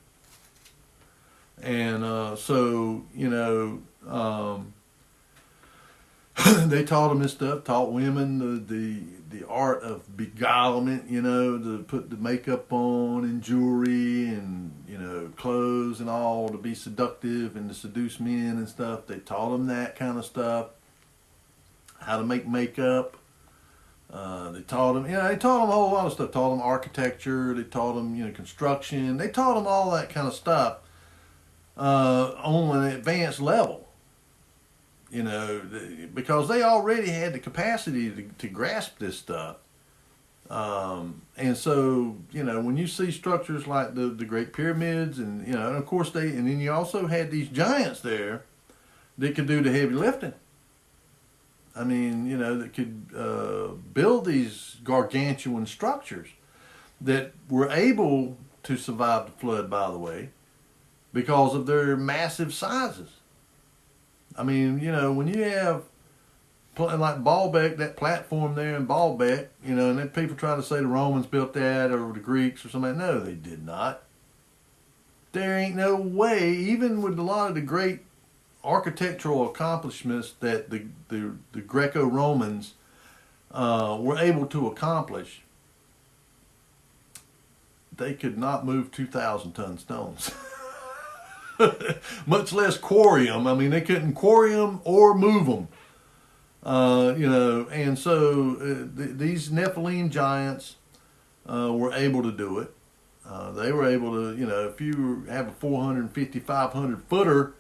And they taught them this stuff, taught women the art of beguilement, to put the makeup on and jewelry and, clothes and all to be seductive and to seduce men and stuff. They taught them that kind of stuff, how to make makeup. They taught them, they taught them a whole lot of stuff. Taught them architecture. They taught them, construction. They taught them all that kind of stuff on an advanced level. Because they already had the capacity to grasp this stuff. And so, when you see structures like the Great Pyramids and, and of course and then you also had these giants there that could do the heavy lifting. I mean, that could build these gargantuan structures that were able to survive the flood, by the way, because of their massive sizes. I mean, when you have like Baalbek, that platform there in Baalbek, and then people try to say the Romans built that or the Greeks or something. No, they did not. There ain't no way, even with a lot of the great architectural accomplishments that the Greco-Romans were able to accomplish, they could not move 2,000-ton stones. Much less quarry them. I mean, they couldn't quarry them or move them. And so these Nephilim giants were able to do it. They were able to, if you have a 450, 500 footer,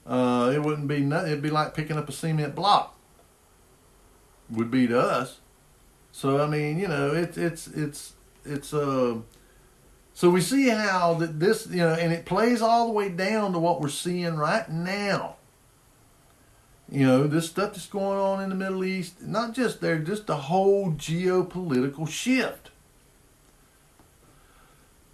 it wouldn't be nothing. It'd be like picking up a cement block. Would be to us. So I mean, it's so we see how that this, and it plays all the way down to what we're seeing right now. This stuff that's going on in the Middle East, not just there, just the whole geopolitical shift.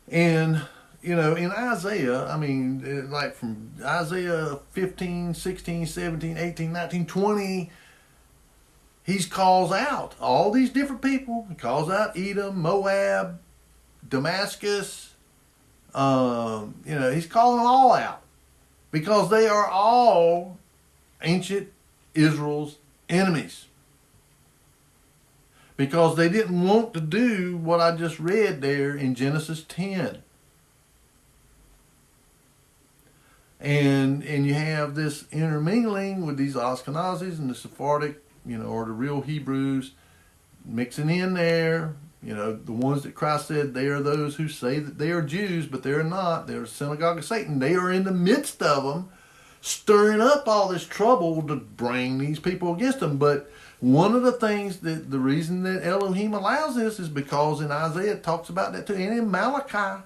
And, in Isaiah, I mean, like from Isaiah 15, 16, 17, 18, 19, 20, he calls out all these different people. He calls out Edom, Moab, Damascus. He's calling them all out because they are all ancient Israel's enemies. Because they didn't want to do what I just read there in Genesis 10. And you have this intermingling with these Ashkenazis and the Sephardic, or the real Hebrews mixing in there. The ones that Christ said, they are those who say that they are Jews, but they're not. They're a synagogue of Satan. They are in the midst of them, stirring up all this trouble to bring these people against them. But one of the things that the reason that Elohim allows this is because in Isaiah it talks about that too. And in Malachi,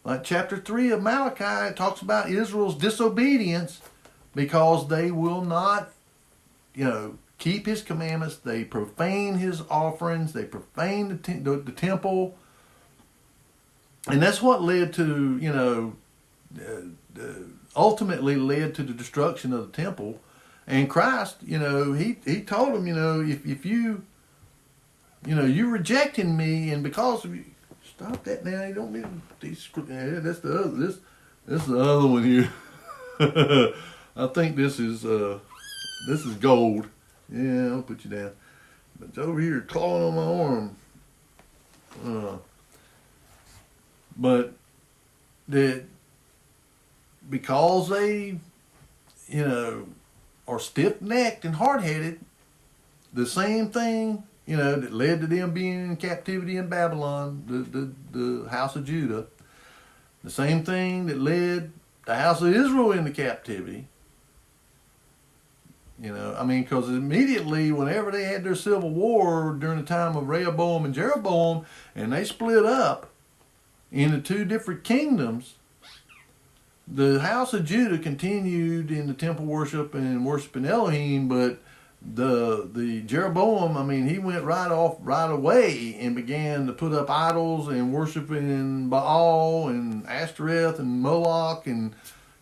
like chapter 3 of Malachi, it talks about Israel's disobedience because they will not, keep his commandments. They profane his offerings. They profane the temple. And that's what led to, ultimately led to the destruction of the temple. And Christ, he told them, if you, you're rejecting me, and because of you, stop that now. You don't mean these. That's the other. This is the other one here. I think this is gold. Yeah, I'll put you down. But it's over here clawing on my arm. But because they, are stiff-necked and hard-headed, the same thing, that led to them being in captivity in Babylon, the house of Judah, the same thing that led the house of Israel into captivity. Because immediately, whenever they had their civil war during the time of Rehoboam and Jeroboam, and they split up into two different kingdoms, the house of Judah continued in the temple worship and worshiping Elohim, but the Jeroboam, he went right away and began to put up idols and worshiping Baal and Ashtoreth and Moloch and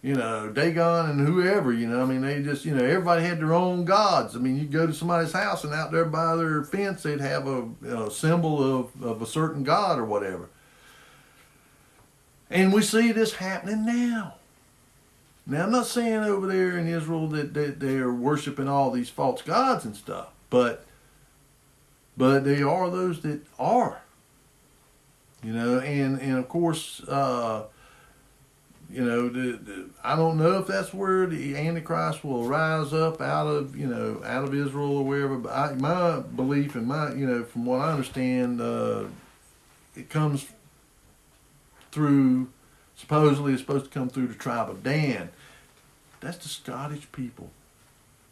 Dagon and whoever. They just, everybody had their own gods. You go to somebody's house and out there by their fence they'd have a symbol of a certain god or whatever. And we see this happening now. Now, I'm not saying over there in Israel that they're worshiping all these false gods and stuff, but they are those that are. And of course, I don't know if that's where the Antichrist will rise up out of Israel or wherever. But my belief and from what I understand, it comes through. Supposedly, it's supposed to come through the tribe of Dan. That's the Scottish people.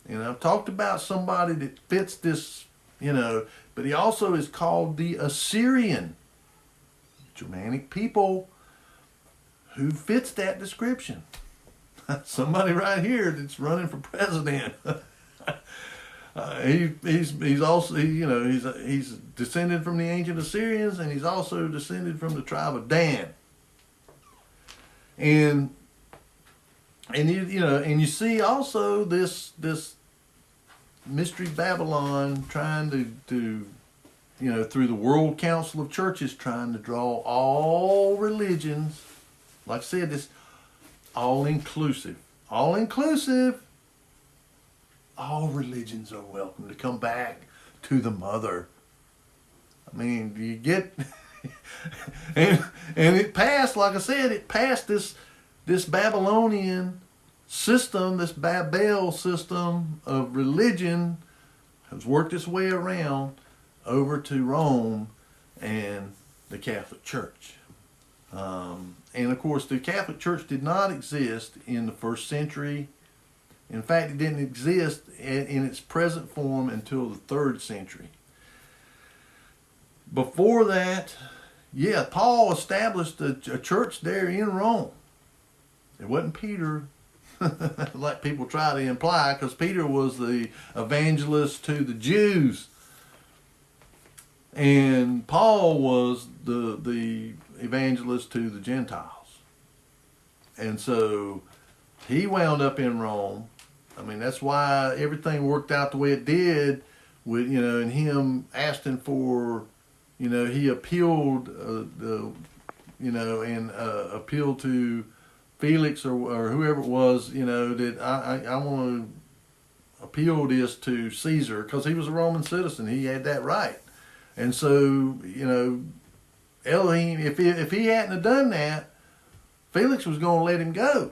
And I've talked about somebody that fits this, but he also is called the Assyrian. Germanic people who fits that description. Somebody right here that's running for president. He's also, he's descended from the ancient Assyrians, and he's also descended from the tribe of Dan. And you see also this mystery Babylon trying to through the World Council of Churches, trying to draw all religions, like I said, this all inclusive. All religions are welcome to come back to the mother. You get and it passed, like I said, it passed this Babylonian system, this Babel system of religion has worked its way around over to Rome and the Catholic Church. And of course, the Catholic Church did not exist in the first century. In fact, it didn't exist in its present form until the 3rd century. Before that, Paul established a church there in Rome. It wasn't Peter, like people try to imply, because Peter was the evangelist to the Jews. And Paul was the evangelist to the Gentiles. And so he wound up in Rome. That's why everything worked out the way it did with, and him asking for, he appealed, appealed to Felix or whoever it was, that I want to appeal this to Caesar, because he was a Roman citizen. He had that right. And so, Elohim, if he hadn't have done that, Felix was going to let him go.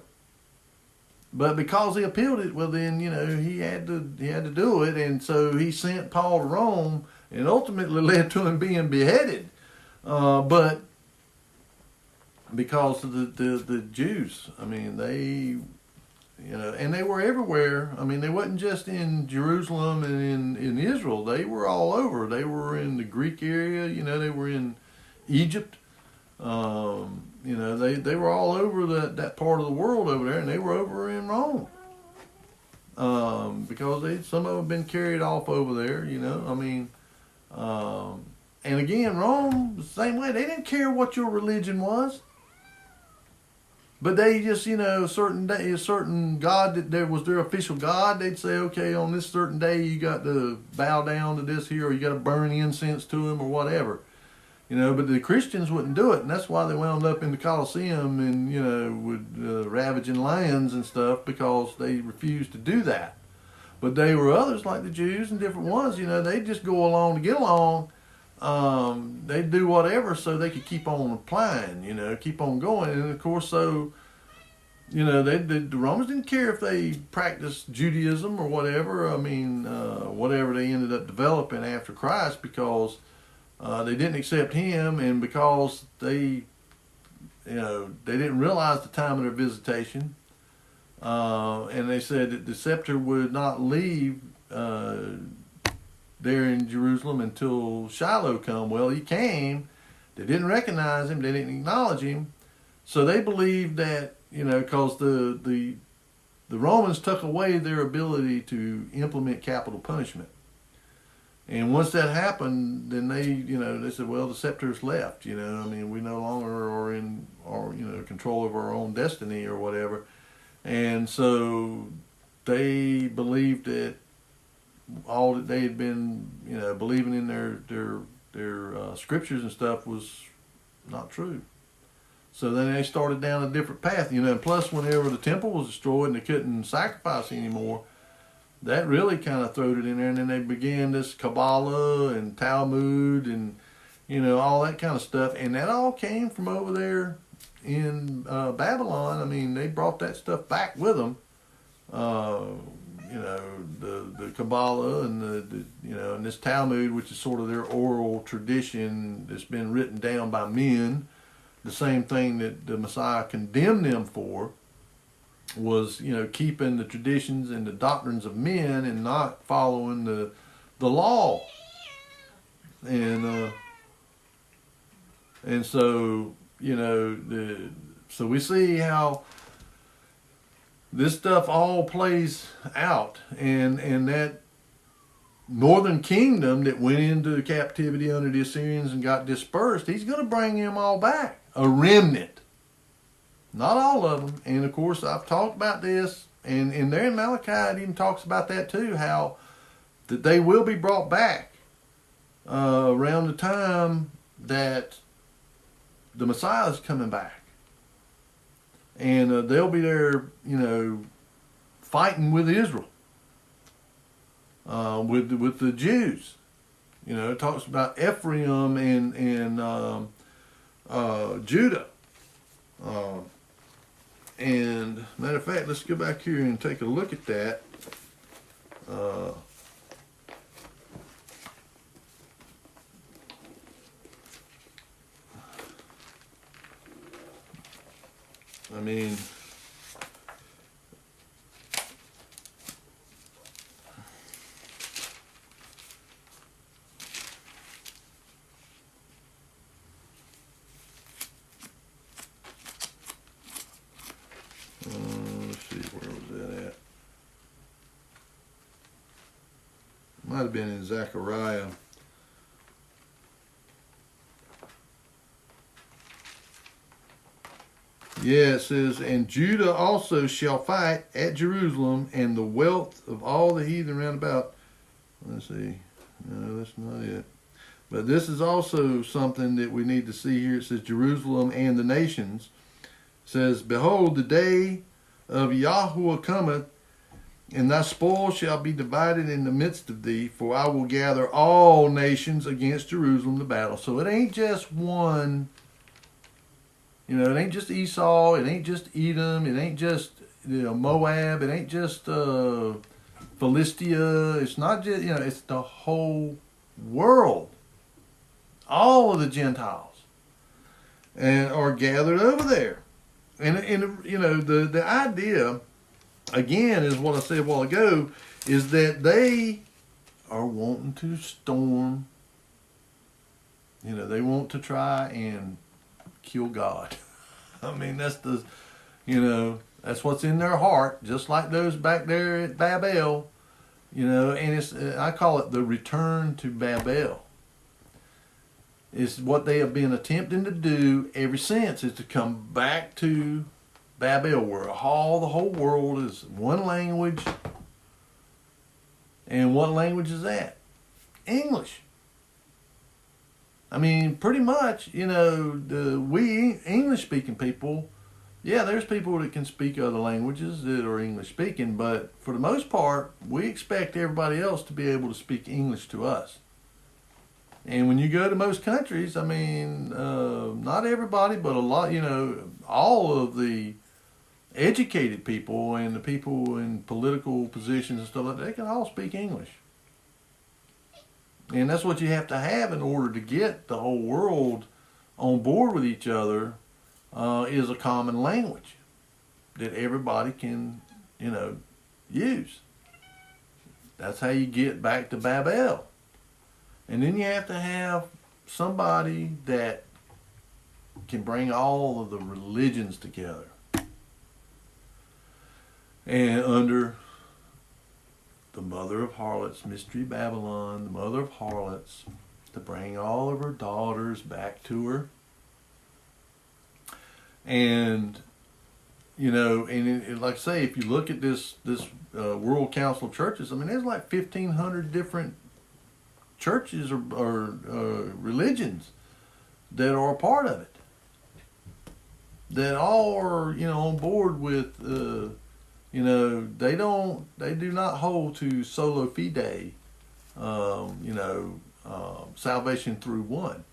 But because he appealed it, well then, he had to do it. And so he sent Paul to Rome, and ultimately led to him being beheaded. But because of the Jews, they, and they were everywhere. They wasn't just in Jerusalem and in Israel. They were all over. They were in the Greek area. They were in Egypt. They were all over that part of the world over there, and they were over in Rome. Because some of them have been carried off over there. And again, Rome, the same way. They didn't care what your religion was. But they just, a certain day, a certain God that there was their official God, they'd say, okay, on this certain day you got to bow down to this here, or you got to burn incense to him, or whatever. But the Christians wouldn't do it, and that's why they wound up in the Colosseum and, with ravaging lions and stuff, because they refused to do that. But they were others, like the Jews and different ones, they'd just go along to get along. They'd do whatever so they could keep on applying, keep on going. And of course, so you know, the Romans didn't care if they practiced Judaism or whatever. I mean, whatever they ended up developing after Christ, because they didn't accept him, and because they didn't realize the time of their visitation. And they said that the scepter would not leave there in Jerusalem until Shiloh come. Well, he came. They didn't recognize him. They didn't acknowledge him. So they believed that, because the Romans took away their ability to implement capital punishment. And once that happened, then they said, well, the scepter's left. We no longer are in control of our own destiny or whatever. And so they believed that all that they had been, believing in their scriptures and stuff was not true. So then they started down a different path, and plus whenever the temple was destroyed and they couldn't sacrifice anymore, that really kind of threw it in there. And then they began this Kabbalah and Talmud and, all that kind of stuff. And that all came from over there in Babylon. I mean, they brought that stuff back with them. The Kabbalah and and this Talmud, which is sort of their oral tradition that's been written down by men. The same thing that the Messiah condemned them for was, keeping the traditions and the doctrines of men and not following the law. And so, so we see how this stuff all plays out, and that northern kingdom that went into captivity under the Assyrians and got dispersed, he's going to bring them all back. A remnant. Not all of them. And of course, I've talked about this, and there in Malachi it even talks about that too, how that they will be brought back around the time that the Messiah is coming back. And they'll be there, fighting with Israel, with the Jews. It talks about Ephraim and Judah. And matter of fact, let's go back here and take a look at that. I mean, let's see, where was that at? Might have been in Zachariah. Yeah, it says, and Judah also shall fight at Jerusalem, and the wealth of all the heathen round about. Let's see. No, that's not it. But this is also something that we need to see here. It says, Jerusalem and the nations. It says, behold, the day of Yahuwah cometh, and thy spoil shall be divided in the midst of thee, for I will gather all nations against Jerusalem to battle. So it ain't just one. It ain't just Esau, it ain't just Edom, it ain't just Moab, it ain't just Philistia. It's not just, it's the whole world. All of the Gentiles and are gathered over there. And the idea, again, is what I said a while ago, is that they are wanting to storm. They want to try and kill God. I mean, that's that's what's in their heart, just like those back there at Babel, and I call it the return to Babel. It's what they have been attempting to do ever since, is to come back to Babel, where the whole world is one language. And what language is that? English. I mean, pretty much, we English-speaking people, yeah, there's people that can speak other languages that are English-speaking, but for the most part, we expect everybody else to be able to speak English to us. And when you go to most countries, I mean, not everybody, but a lot, all of the educated people and the people in political positions and stuff like that, they can all speak English. And that's what you have to have in order to get the whole world on board with each other, is a common language that everybody can, use. That's how you get back to Babel. And then you have to have somebody that can bring all of the religions together. And under the mother of harlots, Mystery Babylon, the mother of harlots, to bring all of her daughters back to her. And, like I say, if you look at this World Council of Churches, I mean, there's like 1,500 different churches or religions that are a part of it. That all are, on board with, they do not hold to sola fide, salvation through one,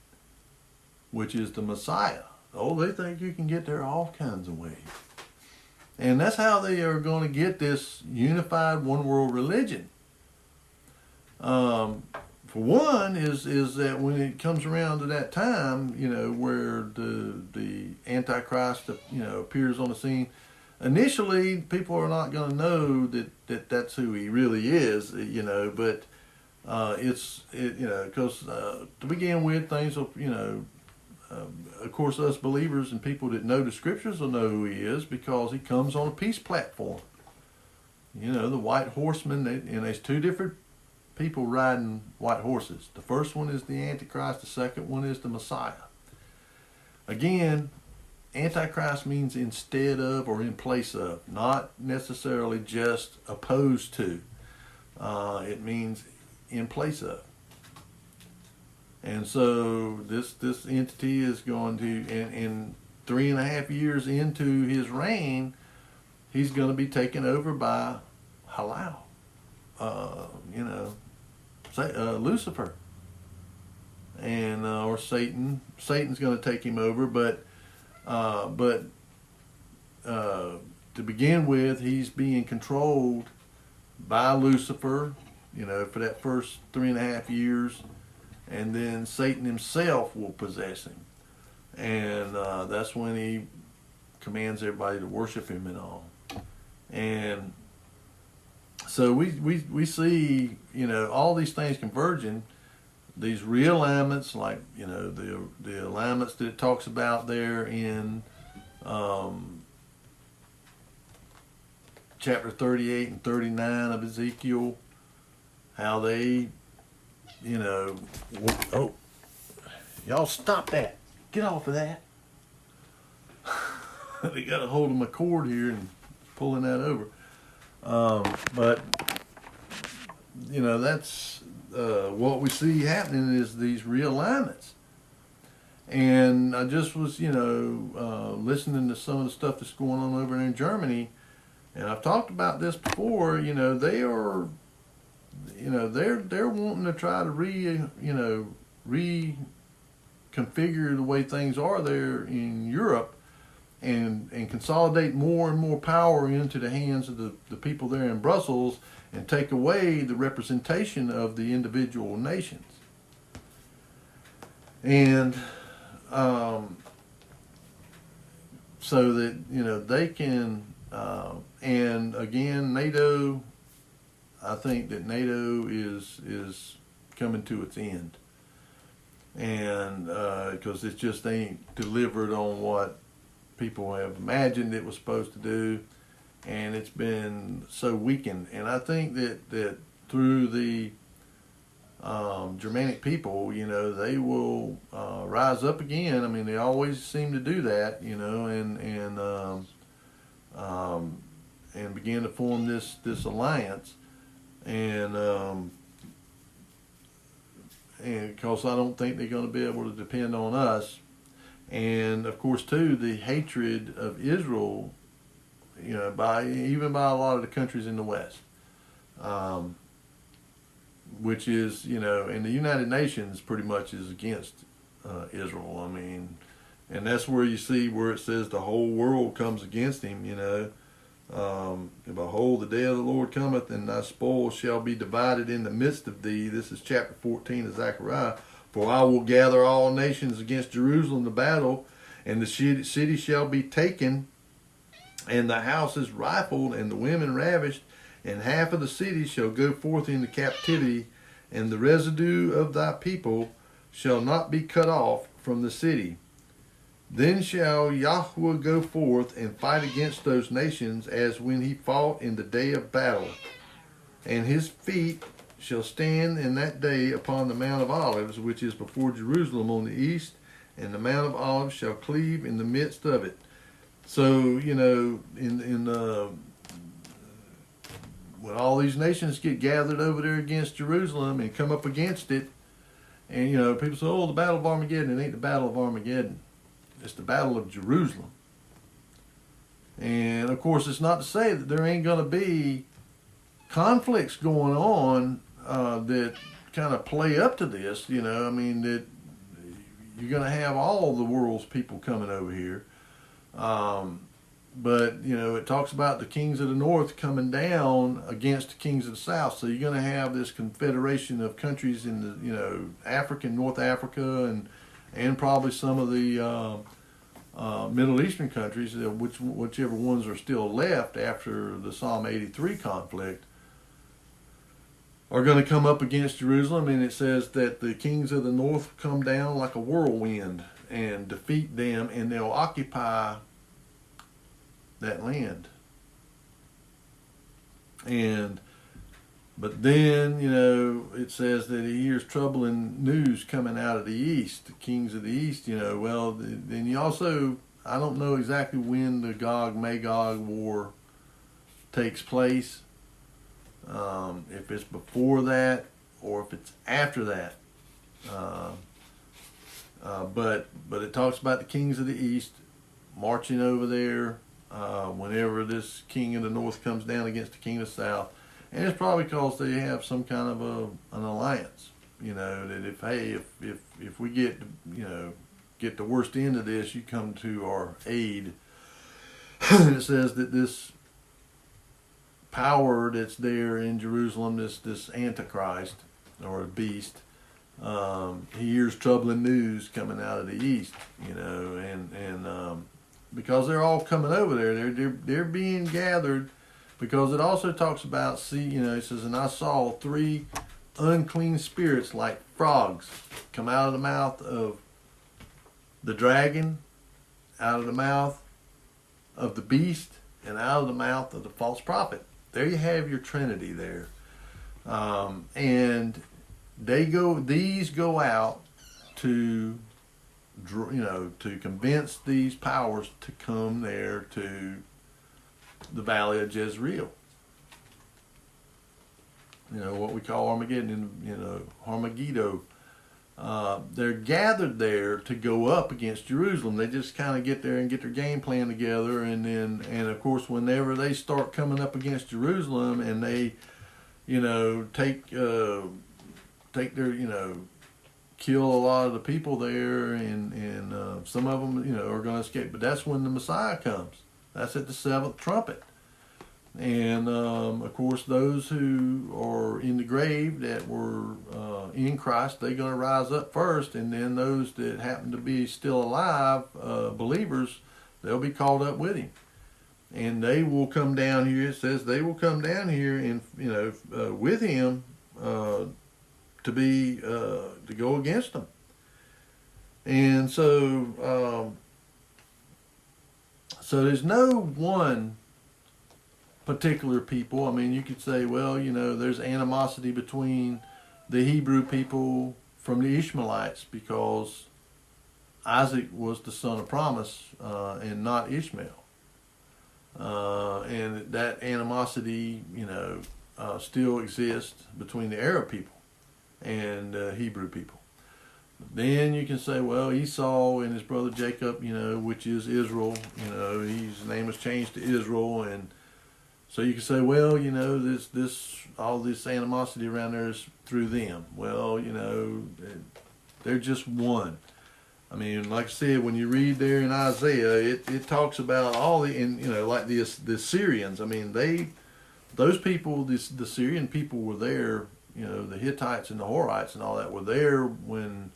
which is the Messiah. Oh, they think you can get there all kinds of ways. And that's how they are going to get this unified one world religion. For one, is that when it comes around to that time, where the Antichrist, appears on the scene, initially people are not going to know that that's who he really is, but because to begin with, things will, of course, us believers and people that know the scriptures will know who he is because he comes on a peace platform. The white horseman, and there's two different people riding white horses. The first one is the Antichrist, the second one is the Messiah. Again, Antichrist means instead of or in place of, not necessarily just opposed to. It means in place of. And so this entity is going to, in 3.5 years into his reign, he's going to be taken over by Halal, Lucifer, and or Satan. Satan's going to take him over, but to begin with, he's being controlled by Lucifer, for that first 3.5 years. And then Satan himself will possess him. And that's when he commands everybody to worship him and all. And so we see, all these things converging, these realignments, like, the alignments that it talks about there in chapter 38 and 39 of Ezekiel, how they, oh, y'all stop that. Get off of that. They got a hold of my cord here and pulling that over. But, that's what we see happening is these realignments. And I just was, listening to some of the stuff that's going on over there in Germany. And I've talked about this before, they are, they're wanting to try to reconfigure the way things are there in Europe and consolidate more and more power into the hands of the people there in Brussels and take away the representation of the individual nations. And so that, they can, and again, NATO, I think that NATO is coming to its end. And because it just ain't delivered on what people have imagined it was supposed to do, and it's been so weakened. And I think that through the Germanic people, they will rise up again. I mean, they always seem to do that, and begin to form this alliance. And because I don't think they're going to be able to depend on us. And of course, too, the hatred of Israel, by a lot of the countries in the West, which is, and the United Nations pretty much is against Israel. I mean, And that's where you see where it says the whole world comes against him, you know. And behold, the day of the Lord cometh, and thy spoil shall be divided in the midst of thee. This is chapter 14 of Zachariah. For I will gather all nations against Jerusalem to battle, and the city shall be taken, and the houses rifled, and the women ravished, and half of the city shall go forth into captivity, and the residue of thy people shall not be cut off from the city. Then shall Yahweh go forth and fight against those nations as when he fought in the day of battle. And his feet shall stand in that day upon the Mount of Olives, which is before Jerusalem on the east, and the Mount of Olives shall cleave in the midst of it. So, you know, when all these nations get gathered over there against Jerusalem and come up against it, and, you know, people say, oh, the Battle of Armageddon. It ain't the Battle of Armageddon. It's the Battle of Jerusalem. And, of course, it's not to say that there ain't going to be conflicts going on that kind of play up to this, you know. I mean, that you're going to have all the world's people coming over here. But, you know, it talks about the kings of the north coming down against the kings of the south. So you're going to have this confederation of countries in the, you know, Africa, North Africa, and probably some of the Middle Eastern countries, whichever ones are still left after the Psalm 83 conflict, are going to come up against Jerusalem. And it says that the kings of the north come down like a whirlwind and defeat them, and they'll occupy that land. But then, you know, it says that he hears troubling news coming out of the east, the kings of the east, you know. Well, then you also, I don't know exactly when the Gog-Magog war takes place, if it's before that or if it's after that. But it talks about the kings of the east marching over there whenever this king of the north comes down against the king of the south. And it's probably because they have some kind of an alliance, you know, that if we get, you know, get the worst end of this, you come to our aid. And it says that this power that's there in Jerusalem, this Antichrist or beast, he hears troubling news coming out of the east, you know, and because they're all coming over there, they're being gathered. Because it also talks about, you know, it says, and I saw 3 unclean spirits like frogs come out of the mouth of the dragon, out of the mouth of the beast, and out of the mouth of the false prophet. There you have your Trinity there. And these go out to, you know, to convince these powers to come there to the valley of Jezreel. You know, what we call Armageddon, you know, Armageddon. They're gathered there to go up against Jerusalem. They just kind of get there and get their game plan together, and of course, whenever they start coming up against Jerusalem and they, you know, take their, you know, kill a lot of the people there, and some of them, you know, are going to escape. But that's when the Messiah comes. That's at the 7th trumpet. And, of course, those who are in the grave that were in Christ, they're going to rise up first. And then those that happen to be still alive, believers, they'll be called up with him. And they will come down here. It says they will come down here and, you know, with him to go against them. And so there's no one particular people. I mean, you could say, well, you know, there's animosity between the Hebrew people from the Ishmaelites because Isaac was the son of promise and not Ishmael. And that animosity, you know, still exists between the Arab people and Hebrew people. Then you can say, well, Esau and his brother Jacob, you know, which is Israel, you know, his name was changed to Israel, and so you can say, well, you know, all this animosity around there is through them. Well, you know, they're just one. I mean, like I said, when you read there in Isaiah, it talks about all the, and like the Syrians. I mean, those people, the Syrian people were there. The Hittites and the Horites and all that were there when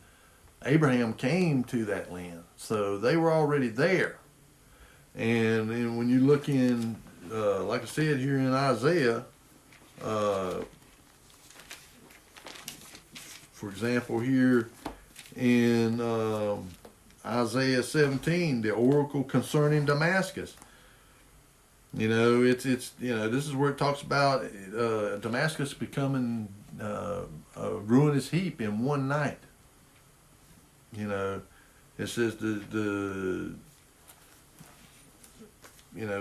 Abraham came to that land. So they were already there. And when you look in, like I said here in Isaiah, for example, here in Isaiah 17, the oracle concerning Damascus. This is where it talks about Damascus becoming a ruinous heap in one night. It says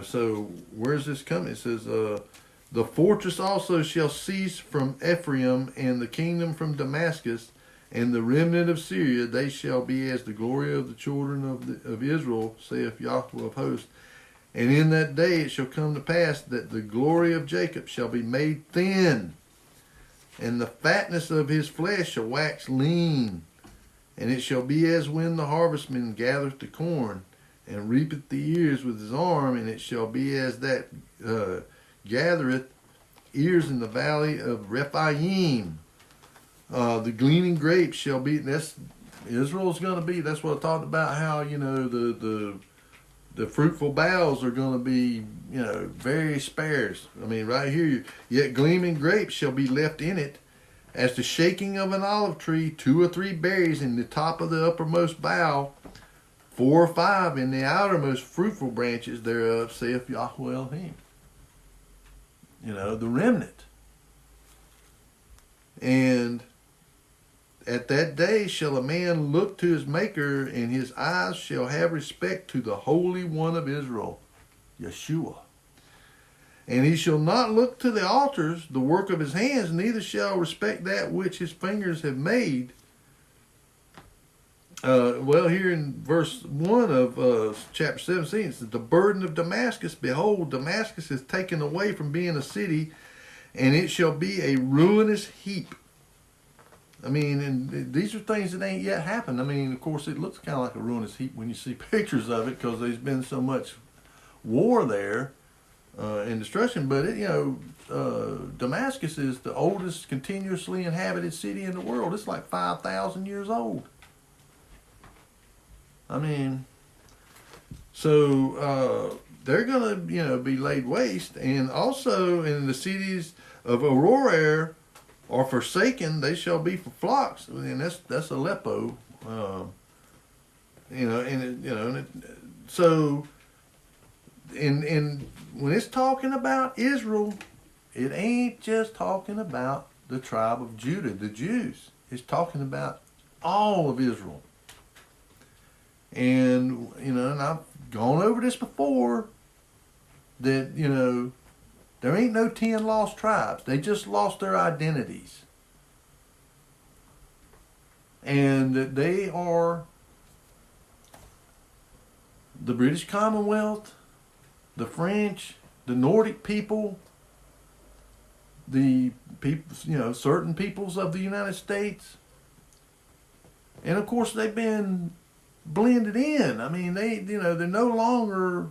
so where's this coming? It says, the fortress also shall cease from Ephraim, and the kingdom from Damascus, and the remnant of Syria. They shall be as the glory of the children of Israel, saith Yahweh of hosts. And in that day it shall come to pass that the glory of Jacob shall be made thin, and the fatness of his flesh shall wax lean. And it shall be as when the harvestman gathereth the corn, and reapeth the ears with his arm, and it shall be as that gathereth ears in the valley of Rephaim. The gleaning grapes shall be, that's Israel's going to be, that's what I talked about, how, the fruitful boughs are going to be, very sparse. I mean, right here, yet gleaming grapes shall be left in it, as the shaking of an olive tree, 2 or 3 berries in the top of the uppermost bough, 4 or 5 in the outermost fruitful branches thereof, saith Yahweh Elohim. The remnant. And at that day shall a man look to his Maker, and his eyes shall have respect to the Holy One of Israel, Yeshua. And he shall not look to the altars, the work of his hands, neither shall respect that which his fingers have made. Here in verse 1 of chapter 17, it says, the burden of Damascus, behold, Damascus is taken away from being a city, and it shall be a ruinous heap. I mean, and these are things that ain't yet happened. I mean, of course, it looks kind of like a ruinous heap when you see pictures of it, because there's been so much war there and destruction. But Damascus is the oldest continuously inhabited city in the world. It's like 5,000 years old. I mean, so they're going to be laid waste. And also in the cities of Aroer are forsaken, they shall be for flocks. And that's Aleppo. So when it's talking about Israel, it ain't just talking about the tribe of Judah, the Jews. It's talking about all of Israel. And, and I've gone over this before, that, there ain't no 10 lost tribes. They just lost their identities. And they are the British Commonwealth, the French, the Nordic people, the people, certain peoples of the United States. And of course they've been blended in. I mean, they're no longer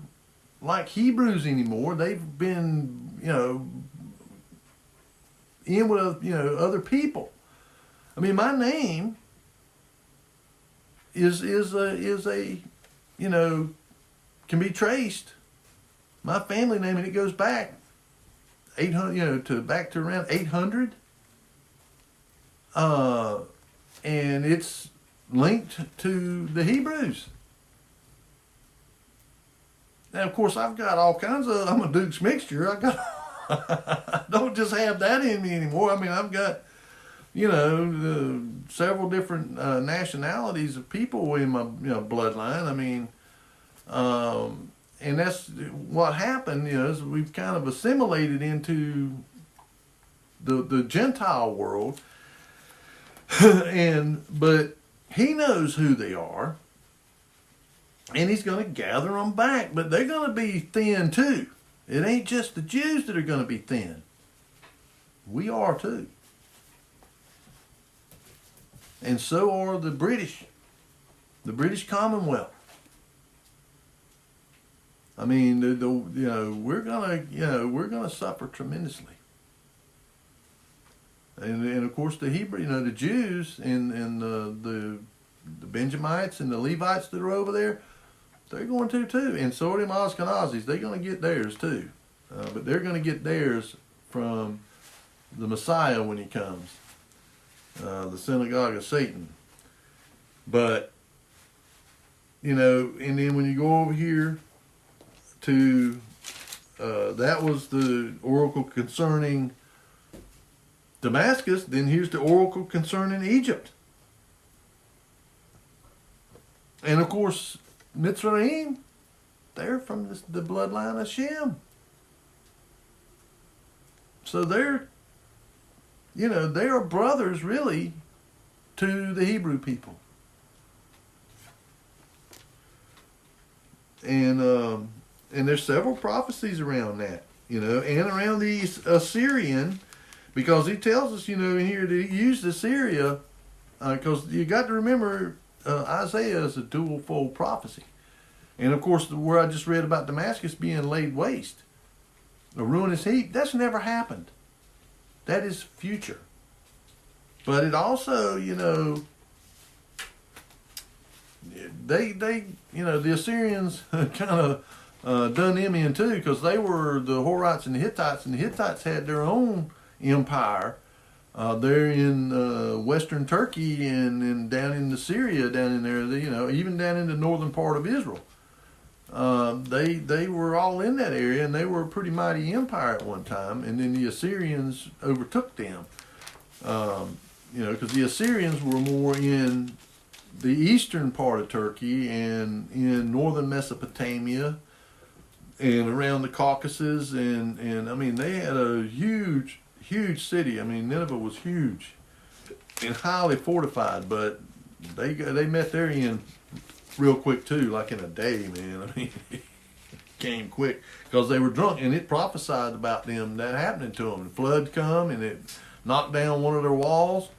like Hebrews anymore. They've been, in with, other people. I mean, my name is a can be traced. My family name, and it goes back 800, back to around 800. And it's linked to the Hebrews. Now, of course, I've got all kinds of, I'm a Duke's mixture. I don't just have that in me anymore. I mean, I've got, several different nationalities of people in my, bloodline. I mean, and that's what happened, is we've kind of assimilated into the Gentile world. But he knows who they are, and he's going to gather them back, but they're going to be thin too. It ain't just the Jews that are going to be thin. We are too. And so are the British. the British Commonwealth. I mean, we're gonna suffer tremendously. And of course the Hebrew, the Jews and the Benjamites and the Levites that are over there, they're going to too. And so are them Ashkenazis. They're going to get theirs too. But they're going to get theirs from the Messiah when he comes, the synagogue of Satan. But, and then when you go over here to, that was the oracle concerning Damascus, then here's the oracle concerning Egypt. And of course, Mitzrayim, they're from the bloodline of Shem. So they're, they are brothers really to the Hebrew people. And there's several prophecies around that, and around the Assyrian, because he tells us, in here that he used Assyria, because you got to remember, Isaiah is a dual-fold prophecy. And of course, where I just read about Damascus being laid waste, a ruinous heap, that's never happened. That is future. But it also, the Assyrians kind of done them in too, because they were the Horites and the Hittites had their own empire. They're in western Turkey and down in Syria, down in there, even down in the northern part of Israel. They were all in that area, and they were a pretty mighty empire at one time, and then the Assyrians overtook them. Because the Assyrians were more in the eastern part of Turkey and in northern Mesopotamia and around the Caucasus, and I mean, they had a huge city. I mean, Nineveh was huge and highly fortified, but they met their end real quick too, like in a day, man. I mean, it came quick because they were drunk, and it prophesied about them that happening to them. The flood come and it knocked down one of their walls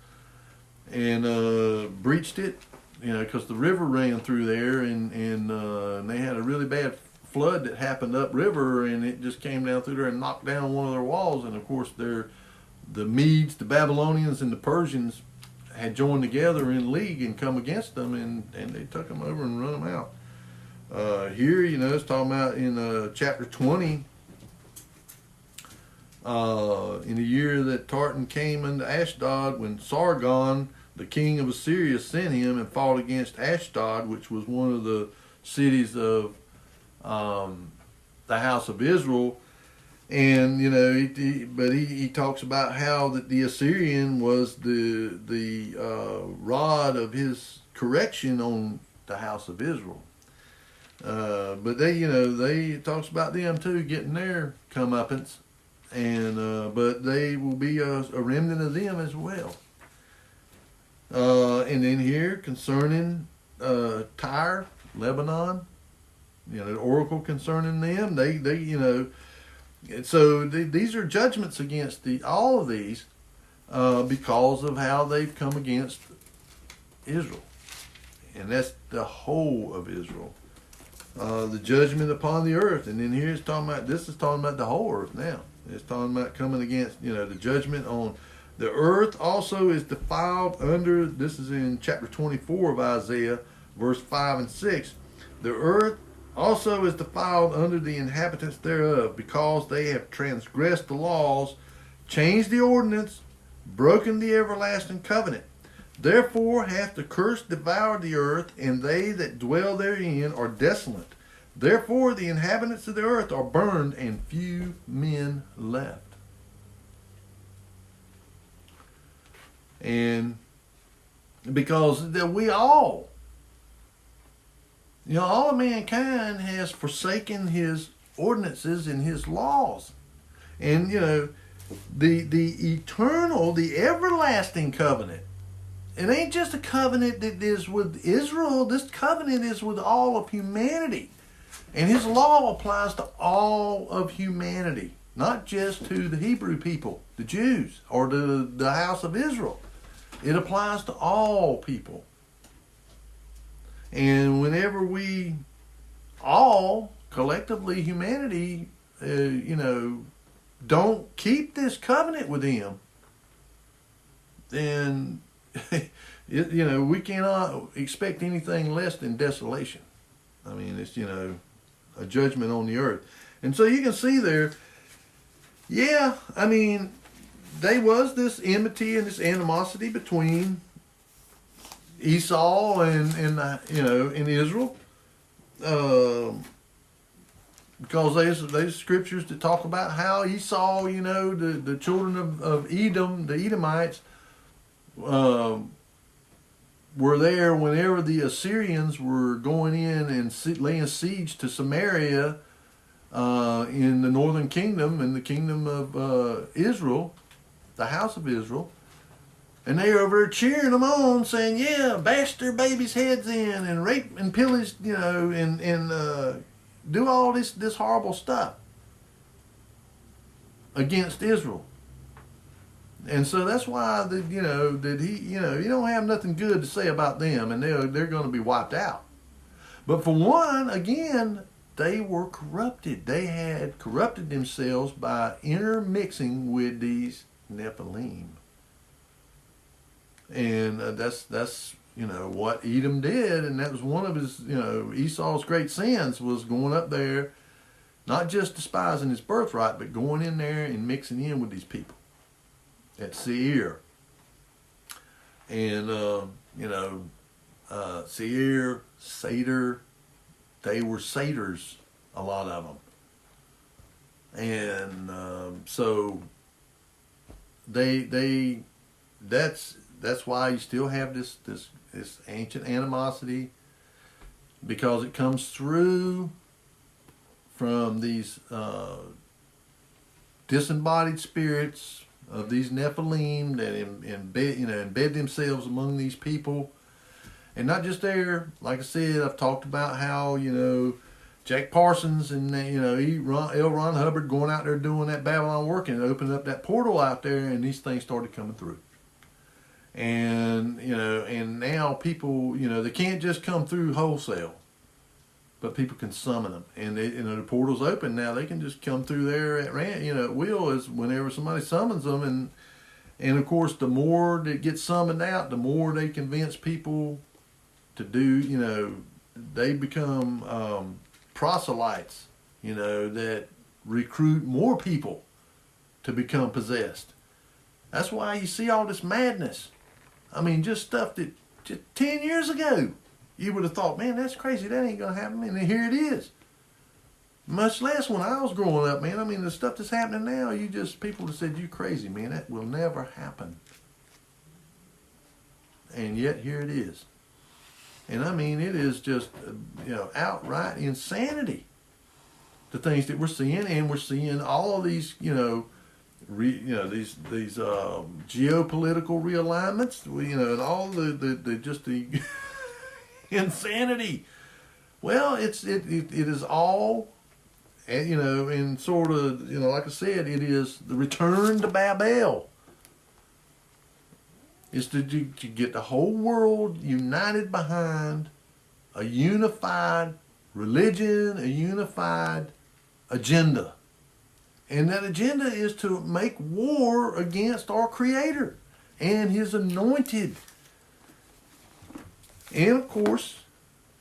and breached it, because the river ran through there, and they had a really bad flood that happened upriver, and it just came down through there and knocked down one of their walls. And of course, the Medes, the Babylonians, and the Persians had joined together in league and come against them, and they took them over and run them out. Here, it's talking about in chapter 20, in the year that Tartan came unto Ashdod, when Sargon, the king of Assyria, sent him and fought against Ashdod, which was one of the cities of the house of Israel. And he talks about how that the Assyrian was the rod of his correction on the house of Israel. But they talks about them too getting their comeuppance, and but they will be a remnant of them as well. And then here concerning Tyre, Lebanon, the oracle concerning them, so these are judgments against all of these because of how they've come against Israel. And that's the whole of Israel. The judgment upon the earth. And then here it's talking about, this is talking about the whole earth now. It's talking about coming against, the judgment on the earth also is defiled under, this is in chapter 24 of Isaiah, verse 5 and 6. The earth also is defiled under the inhabitants thereof, because they have transgressed the laws, changed the ordinance, broken the everlasting covenant. Therefore hath the curse devoured the earth, and they that dwell therein are desolate. Therefore the inhabitants of the earth are burned, and few men left. And because we all, all of mankind has forsaken his ordinances and his laws. And, the eternal, the everlasting covenant, it ain't just a covenant that is with Israel. This covenant is with all of humanity. And his law applies to all of humanity, not just to the Hebrew people, the Jews, or to the house of Israel. It applies to all people. And whenever we all, collectively, humanity, don't keep this covenant with him, then, we cannot expect anything less than desolation. I mean, it's, a judgment on the earth. And so you can see there, I mean, there was this enmity and this animosity between Esau and Israel. Because there's scriptures that talk about how Esau, the children of Edom, the Edomites, were there whenever the Assyrians were going in and laying siege to Samaria in the northern kingdom, in the kingdom of Israel, the house of Israel. And they were over there cheering them on, saying, bash their babies' heads in and rape and pillage, and do all this horrible stuff against Israel. And so that's why that he you don't have nothing good to say about them, and they're going to be wiped out. But for one, again, they were corrupted. They had corrupted themselves by intermixing with these Nephilim. And that's what Edom did, and that was one of his Esau's great sins, was going up there, not just despising his birthright, but going in there and mixing in with these people at Seir. And Seir, Seder, they were satyrs, a lot of them. And so that's why you still have this ancient animosity, because it comes through from these disembodied spirits of these Nephilim that embed themselves among these people. And not just there, like I said, I've talked about how, Jack Parsons and, L. Ron Hubbard going out there doing that Babylon work and opening up that portal out there, and these things started coming through. And, and now people, they can't just come through wholesale, but people can summon them. And the portal's open now. They can just come through there at will, as whenever somebody summons them. And of course, the more that gets summoned out, the more they convince people to do, they become proselytes, that recruit more people to become possessed. That's why you see all this madness. I mean, just stuff that just 10 years ago, you would have thought, man, that's crazy. That ain't going to happen. And here it is. Much less when I was growing up, man. I mean, the stuff that's happening now, people have said, you crazy, man. That will never happen. And yet, here it is. And I mean, it is just, outright insanity. The things that we're seeing, and we're seeing all of these, these geopolitical realignments, and all the insanity. Well, it is all, and sort of, like I said, it is the return to Babel. It's to get the whole world united behind a unified religion, a unified agenda. And that agenda is to make war against our Creator and His anointed. And of course,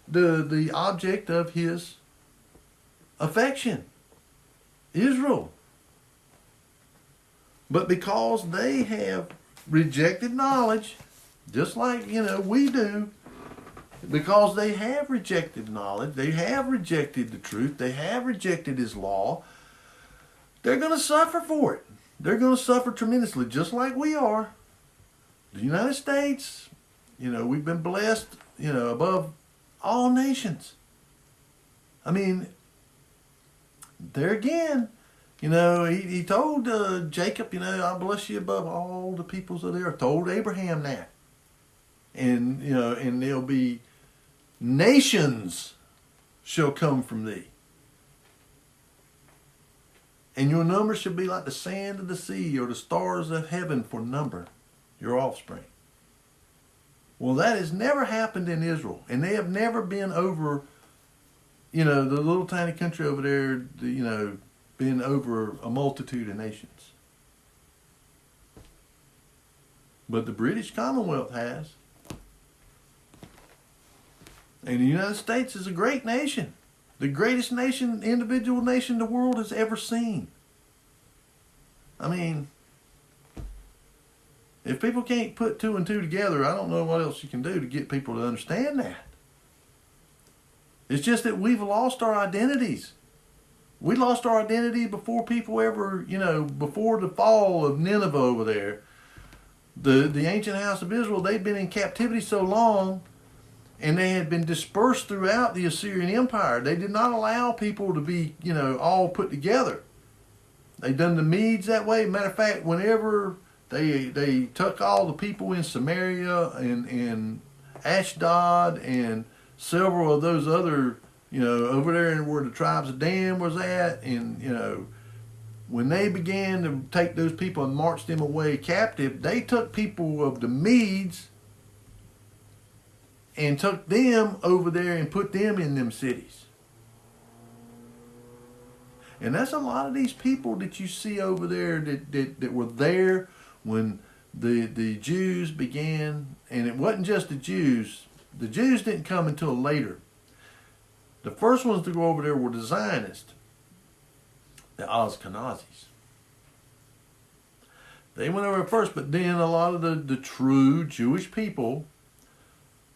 the object of His affection, Israel. But because they have rejected knowledge, just like, we do, because they have rejected knowledge, they have rejected the truth, they have rejected His law, they're going to suffer for it. They're going to suffer tremendously, just like we are. The United States, we've been blessed, above all nations. I mean, there again, he told Jacob, I'll bless you above all the peoples of the earth. Told Abraham that. And, and there'll be nations shall come from thee. And your number shall be like the sand of the sea or the stars of heaven for number, your offspring. Well, that has never happened in Israel, and they have never been over, the little tiny country over there, been over a multitude of nations. But the British Commonwealth has. And the United States is a great nation. The greatest nation, individual nation the world has ever seen. I mean, if people can't put two and two together, I don't know what else you can do to get people to understand that. It's just that we've lost our identities. We lost our identity before people ever, before the fall of Nineveh over there. The ancient house of Israel, they'd been in captivity so long, and they had been dispersed throughout the Assyrian Empire. They did not allow people to be, all put together. They done the Medes that way. Matter of fact, whenever they took all the people in Samaria and Ashdod and several of those other, over there where the tribes of Dan was at, and, when they began to take those people and march them away captive, they took people of the Medes and took them over there and put them in them cities. And that's a lot of these people that you see over there that were there when the Jews began. And it wasn't just the Jews. The Jews didn't come until later. The first ones to go over there were the Zionists, the Ashkenazis. They went over first, but then a lot of the true Jewish people,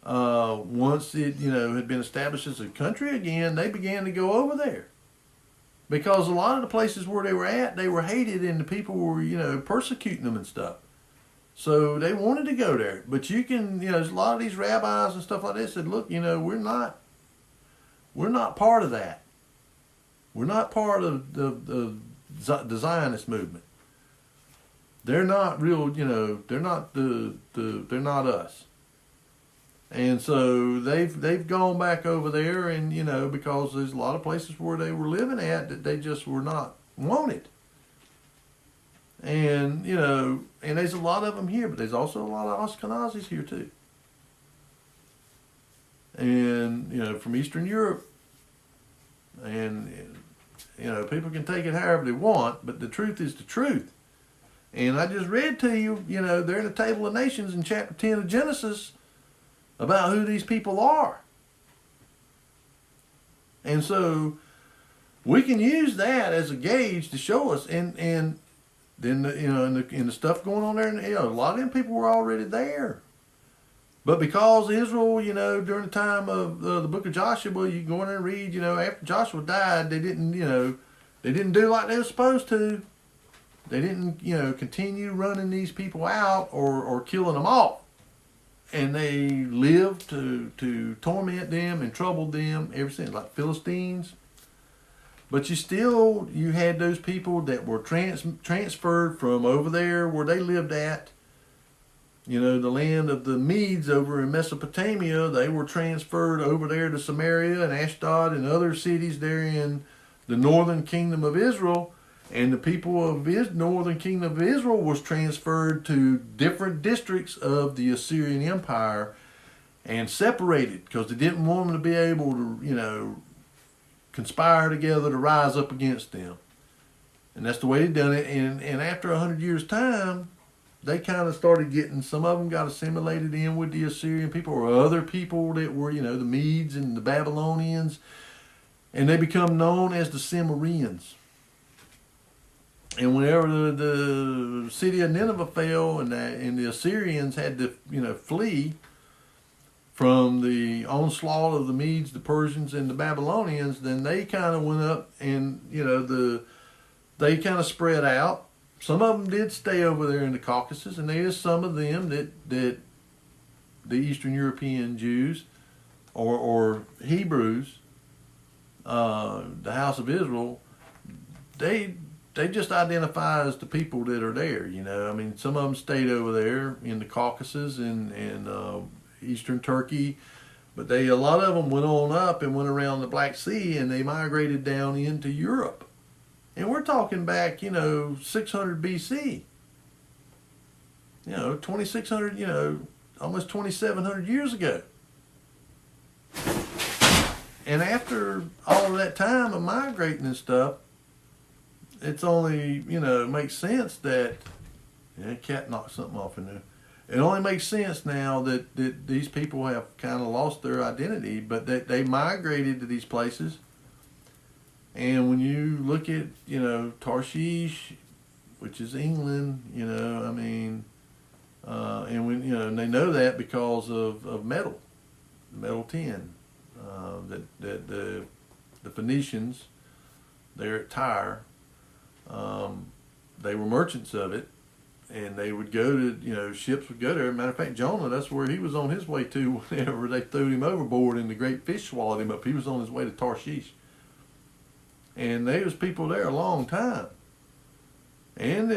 once it had been established as a country again, they began to go over there. Because a lot of the places where they were at, they were hated and the people were, persecuting them and stuff. So they wanted to go there. But you can, there's a lot of these rabbis and stuff like this said, look, we're not part of that. We're not part of the Zionist movement. They're not real, they're not they're not us. And so they've gone back over there, and because there's a lot of places where they were living at that they just were not wanted. And and there's a lot of them here, but there's also a lot of Ashkenazis here too. And from Eastern Europe, and people can take it however they want, but the truth is the truth. And I just read to you, they're in the Table of Nations in chapter 10 of Genesis about who these people are. And so we can use that as a gauge to show us. And then in the stuff going on there, a lot of them people were already there. But because Israel, during the time of the book of Joshua, you go in there and read, after Joshua died, they didn't do like they were supposed to. They didn't, continue running these people out or killing them off. And they lived to torment them and trouble them ever since, like Philistines. But you had those people that were transferred from over there where they lived at, the land of the Medes over in Mesopotamia. They were transferred over there to Samaria and Ashdod and other cities there in the northern kingdom of Israel. And the people of northern kingdom of Israel was transferred to different districts of the Assyrian Empire and separated because they didn't want them to be able to, conspire together to rise up against them. And that's the way they done it. And after 100 years' time, they kind of started getting, some of them got assimilated in with the Assyrian people or other people that were, the Medes and the Babylonians. And they become known as the Cimmerians. And whenever the city of Nineveh fell and the Assyrians had to, flee from the onslaught of the Medes, the Persians, and the Babylonians, then they kind of went up and, they kind of spread out. Some of them did stay over there in the Caucasus, and there's some of them that the Eastern European Jews or Hebrews, the house of Israel, they just identify as the people that are there, some of them stayed over there in the Caucasus and Eastern Turkey, but a lot of them went on up and went around the Black Sea, and they migrated down into Europe. And we're talking back, 600 BC. 2600, almost 2,700 years ago. And after all of that time of migrating and stuff, it's only, makes sense that, cat knocked something off in there. It only makes sense now that these people have kind of lost their identity, but that they migrated to these places. And when you look at, Tarshish, which is England, and when, and they know that because of metal tin, that the Phoenicians there at Tyre, they were merchants of it, and they would go to, ships would go there. Matter of fact, Jonah, that's where he was on his way to whenever they threw him overboard and the great fish swallowed him up. He was on his way to Tarshish. And there was people there a long time. And,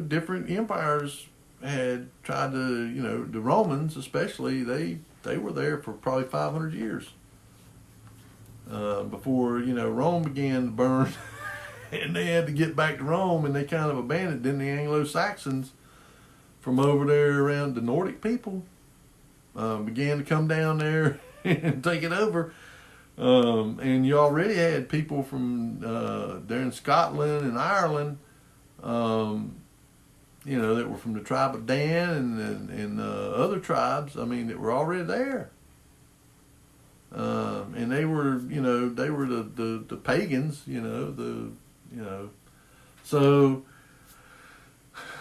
different empires had tried to, the Romans especially, they were there for probably 500 years. Before, Rome began to burn. And they had to get back to Rome, and they kind of abandoned. Then the Anglo-Saxons from over there around the Nordic people began to come down there and take it over. And you already had people from there in Scotland and Ireland, that were from the tribe of Dan and other tribes, that were already there. And they were, they were the pagans, so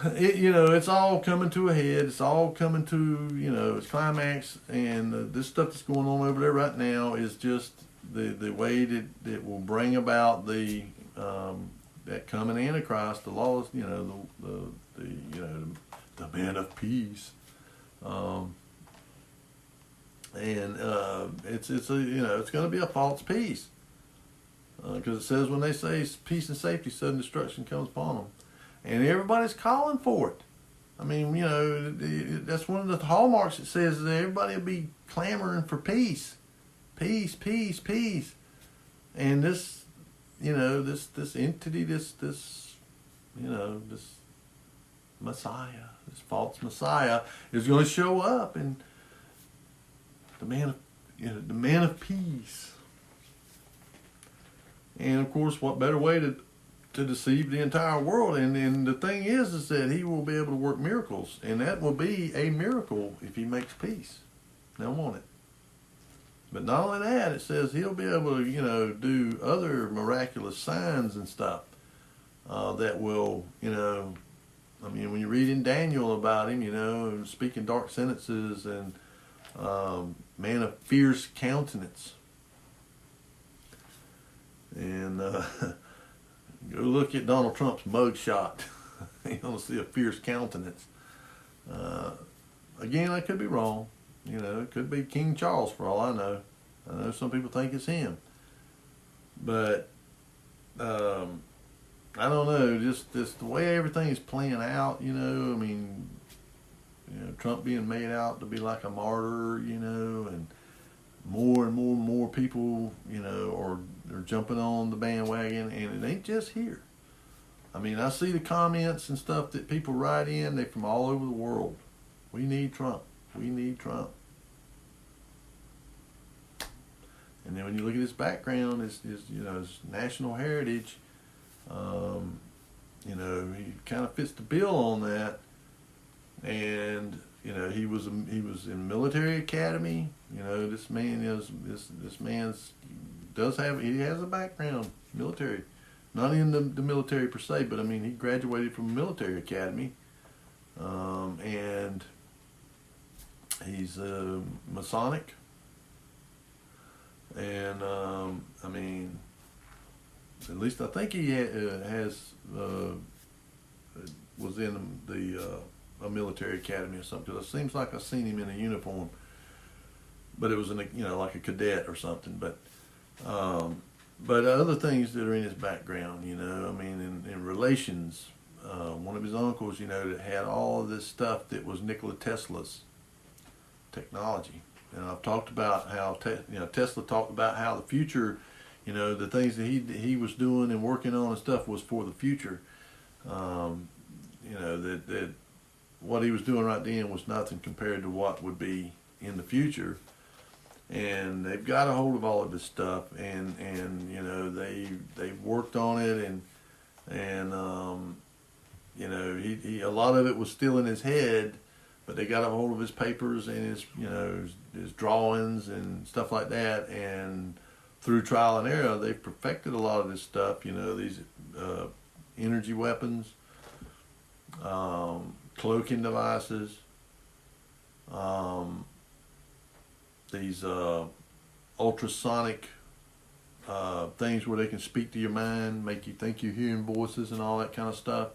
it's all coming to a head. It's all coming to, its climax, and this stuff that's going on over there right now is just the way that it will bring about the that coming Antichrist, the laws, the man of peace, and it's going to be a false peace. Because it says when they say peace and safety, sudden destruction comes upon them. And everybody's calling for it. That's one of the hallmarks. It says that everybody will be clamoring for peace. Peace, peace, peace. And this entity, this Messiah, this false Messiah is going to show up, and the man of peace. And of course, what better way to deceive the entire world? And the thing is that he will be able to work miracles, and that will be a miracle if he makes peace. They'll want it. But not only that, it says he'll be able to, do other miraculous signs and stuff that will, when you read in Daniel about him, speaking dark sentences and man of fierce countenance. And go look at Donald Trump's mugshot. You're going to see a fierce countenance. Again, I could be wrong. It could be King Charles for all I know. I know some people think it's him. But I don't know. Just the way everything is playing out, Trump being made out to be like a martyr, and more and more people, are jumping on the bandwagon, and it ain't just here. I see the comments and stuff that people write in. They're from all over the world. We need Trump. We need Trump. And then when you look at his background, his national heritage, he kind of fits the bill on that. And he was in military academy. This man he has a background military, not in the military per se, but he graduated from a military academy, and he's Masonic, and at least I think he was in a military academy or something. Because it seems like I've seen him in a uniform, but it was in like a cadet or something. But other things that are in his background, in relations, one of his uncles, that had all of this stuff that was Nikola Tesla's technology. And I've talked about how Tesla talked about how the future, the things that he was doing and working on and stuff was for the future. That what he was doing right then was nothing compared to what would be in the future. And they've got a hold of all of this stuff, and you know, they've worked on it, and you know, he a lot of it was still in his head, but they got a hold of his papers and his, you know, his drawings and stuff like that, and through trial and error, they've perfected a lot of this stuff. You know, these energy weapons, cloaking devices, these ultrasonic things where they can speak to your mind, make you think you're hearing voices and all that kind of stuff.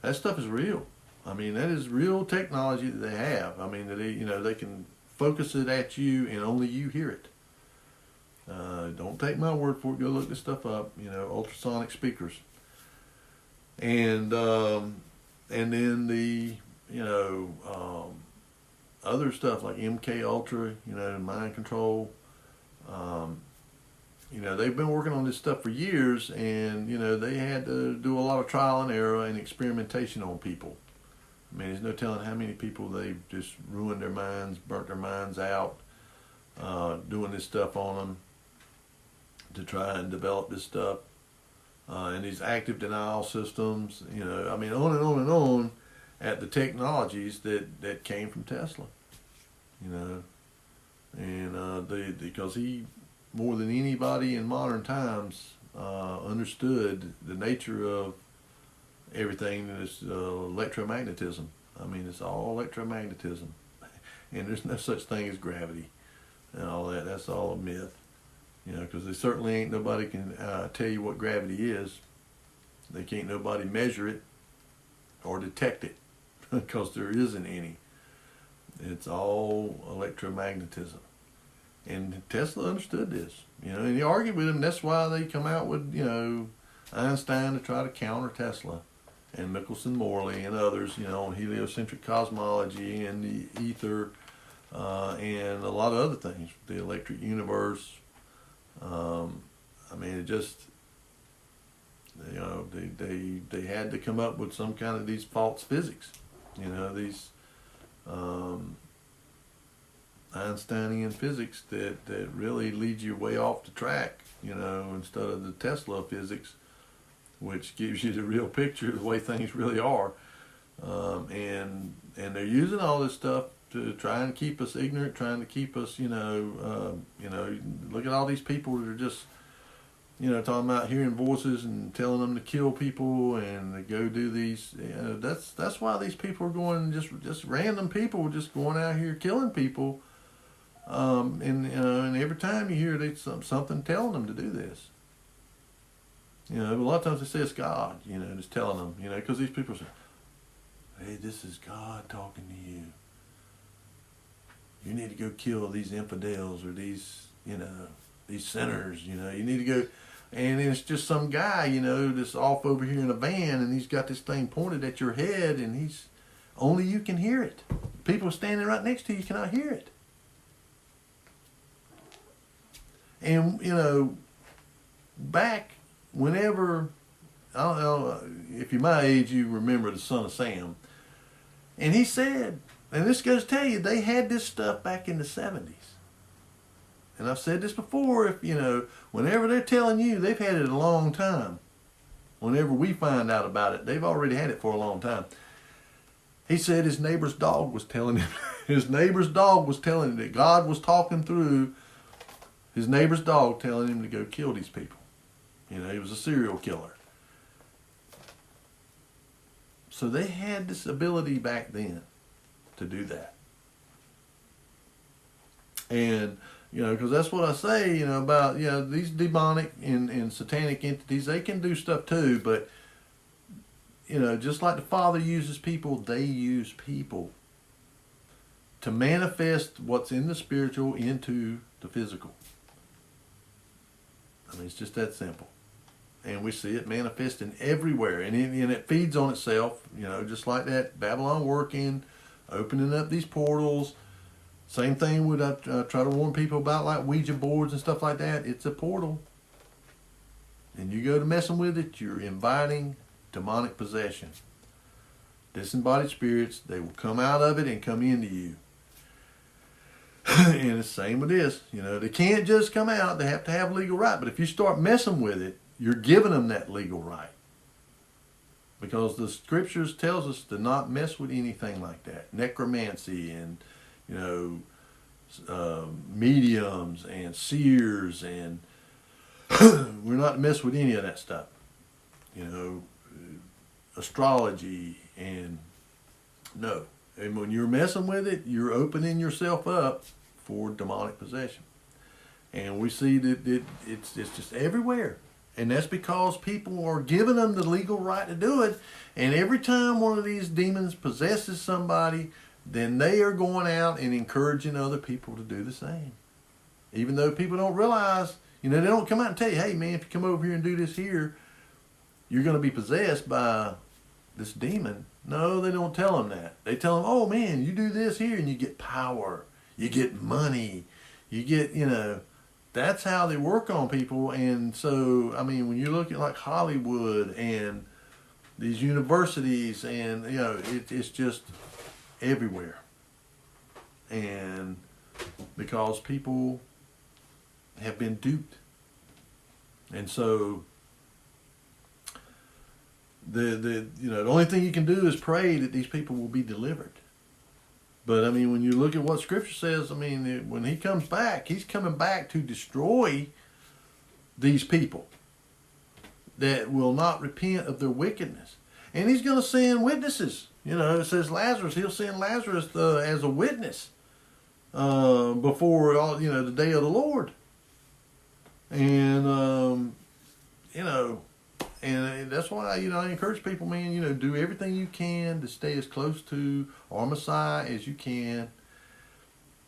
That stuff is real. I mean, that is real technology that they have. I mean, that they, you know, they can focus it at you and only you hear it. Don't take my word for it. Go look this stuff up. You know, ultrasonic speakers, and then the, you know, other stuff like MK Ultra. You know, mind control. You know, they've been working on this stuff for years, and you know, they had to do a lot of trial and error and experimentation on people. I mean, there's no telling how many people they've just ruined their minds, burnt their minds out, doing this stuff on them to try and develop this stuff. And these active denial systems, you know, I mean, on and on and on at the technologies that came from Tesla, you know. And because he, more than anybody in modern times, understood the nature of everything is electromagnetism. I mean, it's all electromagnetism, and there's no such thing as gravity and all that. That's all a myth, you know, because there certainly ain't nobody can tell you what gravity is. They can't nobody measure it or detect it because there isn't any. It's all electromagnetism. And Tesla understood this, you know, and he argued with him. That's why they come out with, you know, Einstein to try to counter Tesla, and Michelson Morley and others, you know, on heliocentric cosmology and the ether, and a lot of other things, the electric universe. I mean, it just, you know, they had to come up with some kind of these false physics, you know, these Einsteinian physics that really leads you way off the track, you know, instead of the Tesla physics, which gives you the real picture of the way things really are. And they're using all this stuff to try and keep us ignorant, trying to keep us, you know, look at all these people that are just, you know, talking about hearing voices and telling them to kill people and to go do these. You know, that's why these people are going, just random people just going out here killing people. And every time you hear they something telling them to do this. You know, a lot of times they say it's God, you know, just telling them, you know, because these people say, hey, this is God talking to you. You need to go kill these infidels or these, you know, these sinners, you know, you need to go. And it's just some guy, you know, that's off over here in a van, and he's got this thing pointed at your head, and only you can hear it. People standing right next to you cannot hear it. And, you know, back whenever, I don't know, if you're my age, you remember the Son of Sam. And he said, and this goes to tell you, they had this stuff back in the 70s. And I've said this before, if, you know, whenever they're telling you, they've had it a long time. Whenever we find out about it, they've already had it for a long time. He said his neighbor's dog was telling him, that God was talking through his neighbor's dog telling him to go kill these people. You know, he was a serial killer. So they had this ability back then to do that. And, you know, because that's what I say, you know, about, you know, these demonic and satanic entities, they can do stuff too, but, you know, just like the Father uses people, they use people to manifest what's in the spiritual into the physical. I mean, it's just that simple. And we see it manifesting everywhere. And it feeds on itself, you know, just like that Babylon working, opening up these portals. Same thing would I try to warn people about, like Ouija boards and stuff like that. It's a portal. And you go to messing with it, you're inviting demonic possession. disembodied spirits. They will come out of it and come into you. And it's the same with this. They can't just come out. They have to have legal right. But if you start messing with it, you're giving them that legal right. Because the scriptures tells us to not mess with anything like that. Necromancy and, mediums and seers, and we're not to mess with any of that stuff. Astrology, and no. And when you're messing with it, you're opening yourself up for demonic possession. And we see that it's just everywhere. And that's because people are giving them the legal right to do it. And every time one of these demons possesses somebody, then they are going out and encouraging other people to do the same. Even though people don't realize, they don't come out and tell you, hey man, if you come over here and do this here, you're going to be possessed by this demon. No, they don't tell them that. They tell them, oh man, you do this here and you get power. You get money. You get, that's how they work on people. And so, when you look at like Hollywood and these universities, and, it's just everywhere. And because people have been duped. And so, the only thing you can do is pray that these people will be delivered. But when you look at what Scripture says, when He comes back, He's coming back to destroy these people that will not repent of their wickedness, and He's going to send witnesses. It says Lazarus. He'll send Lazarus as a witness before the day of the Lord, and And that's why, I encourage people, man, do everything you can to stay as close to our Messiah as you can.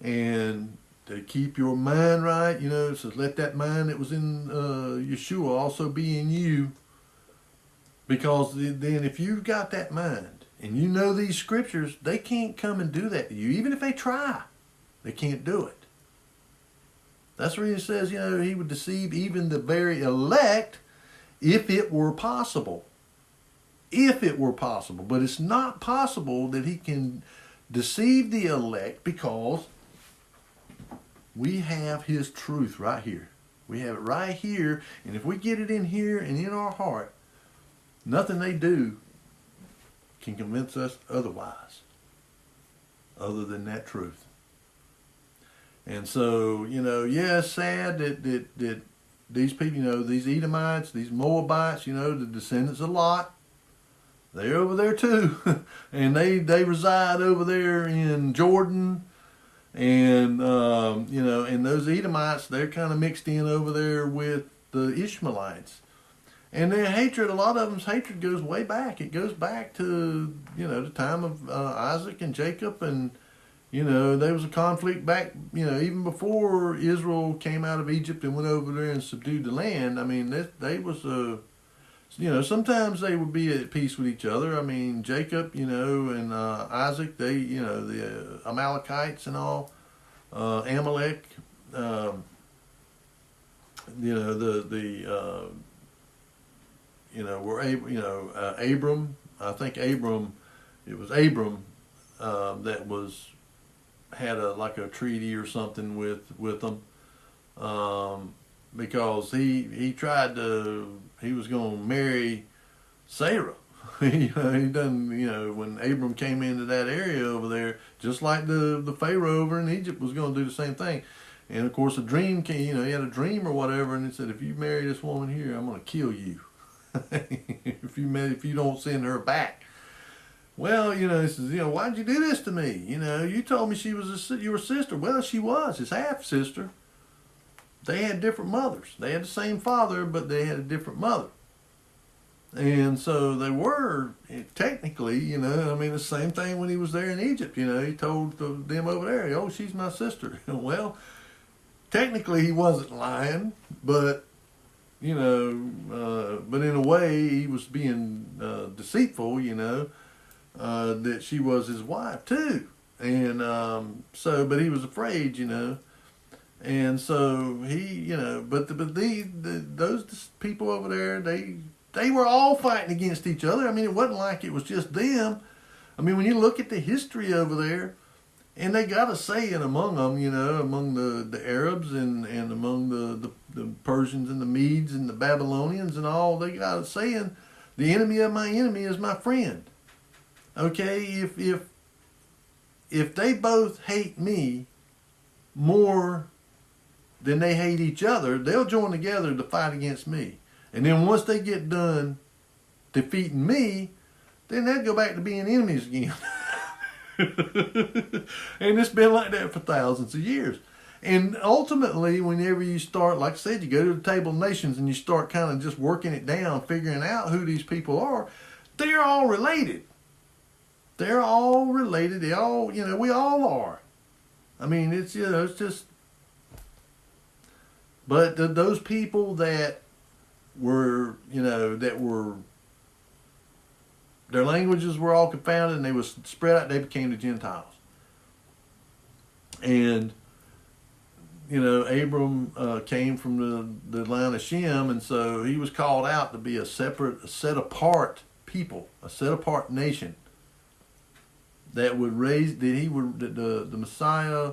And to keep your mind right, so let that mind that was in Yeshua also be in you. Because then if you've got that mind and you know these scriptures, they can't come and do that to you. Even if they try, they can't do it. That's where He says, He would deceive even the very elect, if it were possible. If it were possible. But it's not possible that He can deceive the elect, because we have His truth right here. We have it right here. And if we get it in here and in our heart, nothing they do can convince us otherwise, other than that truth. And so, it's sad that these people, these Edomites, these Moabites, the descendants of Lot, they're over there too. And they reside over there in Jordan. And, and those Edomites, they're kind of mixed in over there with the Ishmaelites. And their hatred, a lot of them's hatred goes way back. It goes back to, the time of Isaac and Jacob. And, there was a conflict back, even before Israel came out of Egypt and went over there and subdued the land. They was, sometimes they would be at peace with each other. Jacob, and Isaac, they, the Amalekites and all, Amalek, were able, Abram, I think Abram, it was Abram that had a treaty or something with them, because he tried to, he was going to marry Sarah. He done, when Abram came into that area over there, just like the Pharaoh over in Egypt was going to do the same thing. And of course a dream came, he had a dream or whatever, and he said, if you marry this woman here, I'm going to kill you. if you don't send her back. Well, he says, why'd you do this to me? You told me she was your sister. Well, she was his half sister. They had different mothers. They had the same father, but they had a different mother. And so they were technically, the same thing when he was there in Egypt. He told them over there, oh, she's my sister. Well, technically he wasn't lying, but but in a way he was being deceitful, that she was his wife too. And but he was afraid, and so he, but those people over there, they were all fighting against each other. It wasn't like it was just them. I mean, when you look at the history over there, and they got a saying among them, you know, among the Arabs and among the Persians and the Medes and the Babylonians and all, they got a saying, the enemy of my enemy is my friend. Okay, if they both hate me more than they hate each other, they'll join together to fight against me. And then once they get done defeating me, then they'll go back to being enemies again. And it's been like that for thousands of years. And ultimately, whenever you start, like I said, you go to the table of nations and you start kind of just working it down, figuring out who these people are, they're all related. They're all related. They all, you know, we all are. I mean, it's, you know, it's just, but those people that were, you know, that were, their languages were all confounded and they was spread out, they became the Gentiles. And, you know, Abram came from the line of Shem, and so he was called out to be a separate, a set apart people, a set apart nation that would raise, that he would, that the Messiah,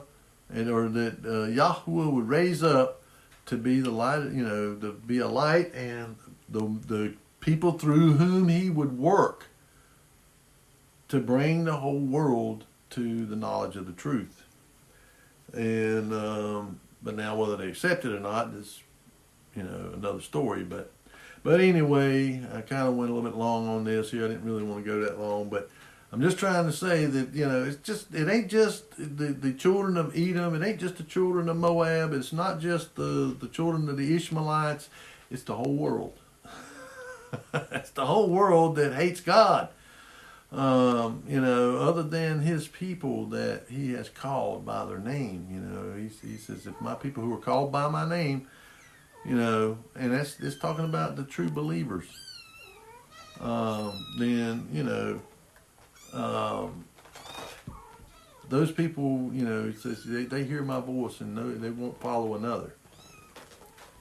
and or that Yahweh would raise up to be the light, you know, to be a light, and the people through whom he would work to bring the whole world to the knowledge of the truth. And but now whether they accept it or not is, you know, another story. But anyway, I kind of went a little bit long on this here. I didn't really want to go that long, but I'm just trying to say that, you know, it's just, it ain't just the children of Edom. It ain't just the children of Moab. It's not just the children of the Ishmaelites. It's the whole world. It's the whole world that hates God. You know, other than his people that he has called by their name. You know, he says, if my people who are called by my name, you know, and it's talking about the true believers, then, you know, those people, you know, it says they hear my voice and know they won't follow another.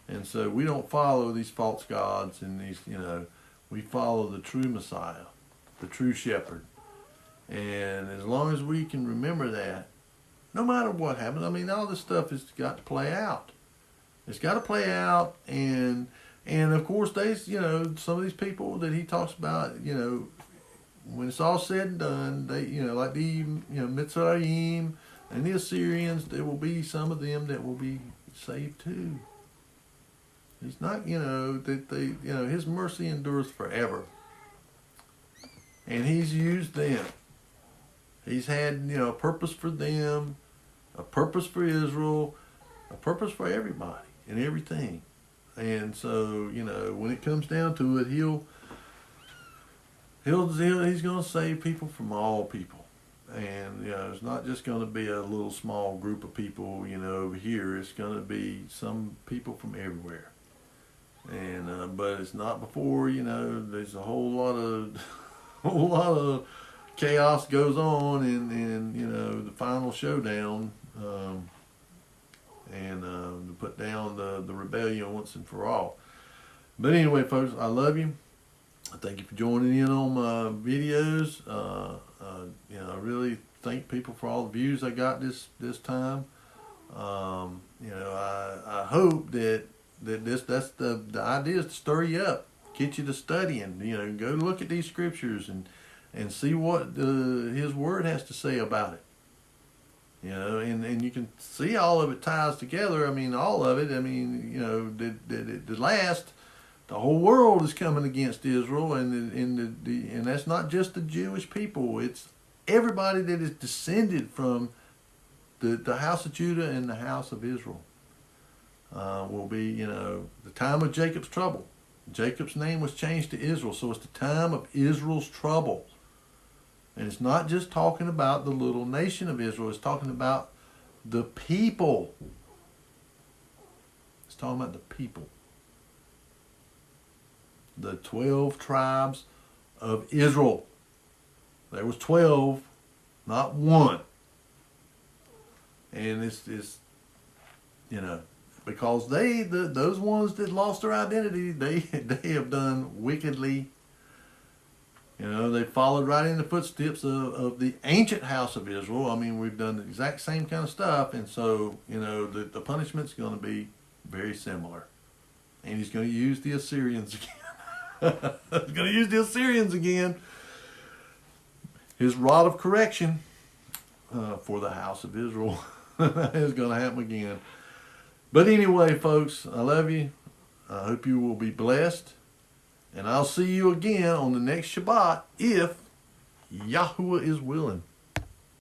And so we don't follow these false gods and these, you know, we follow the true Messiah, the true shepherd. And as long as we can remember that, no matter what happens, I mean, all this stuff has got to play out. It's got to play out, and of course, you know, some of these people that he talks about, you know, when it's all said and done, they, you know, like the, you know, Mitzrayim and the Assyrians, there will be some of them that will be saved too. He's not, you know, that they, you know, his mercy endures forever. And he's used them. He's had, you know, a purpose for them, a purpose for Israel, a purpose for everybody and everything. And so, you know, when it comes down to it, he's going to save people from all people. And, you know, it's not just going to be a little small group of people, you know, over here. It's going to be some people from everywhere. And, but it's not before, you know, there's a whole lot of chaos goes on and you know, the final showdown, and to put down the rebellion once and for all. But anyway, folks, I love you. I thank you for joining in on my videos. You know, I really thank people for all the views I got this time. You know, I hope that that's the idea is to stir you up, get you to studying. You know, go look at these scriptures and see what his word has to say about it. You know, and you can see all of it ties together. I mean, all of it. I mean, you know, the whole world is coming against Israel, and that's not just the Jewish people. It's everybody that is descended from the house of Judah and the house of Israel. Will be, you know, the time of Jacob's trouble. Jacob's name was changed to Israel, so it's the time of Israel's trouble. And it's not just talking about the little nation of Israel, it's talking about the people. It's talking about the people. The 12 tribes of Israel. There was 12, not one. And it's you know, because those ones that lost their identity, they have done wickedly You know, they followed right in the footsteps of the ancient house of Israel. I mean, we've done the exact same kind of stuff. And so, you know, the punishment's going to be very similar. And he's going to use the Assyrians again. He's going to use the Assyrians again. His rod of correction for the house of Israel is going to happen again. But anyway, folks, I love you. I hope you will be blessed. And I'll see you again on the next Shabbat if Yahuwah is willing.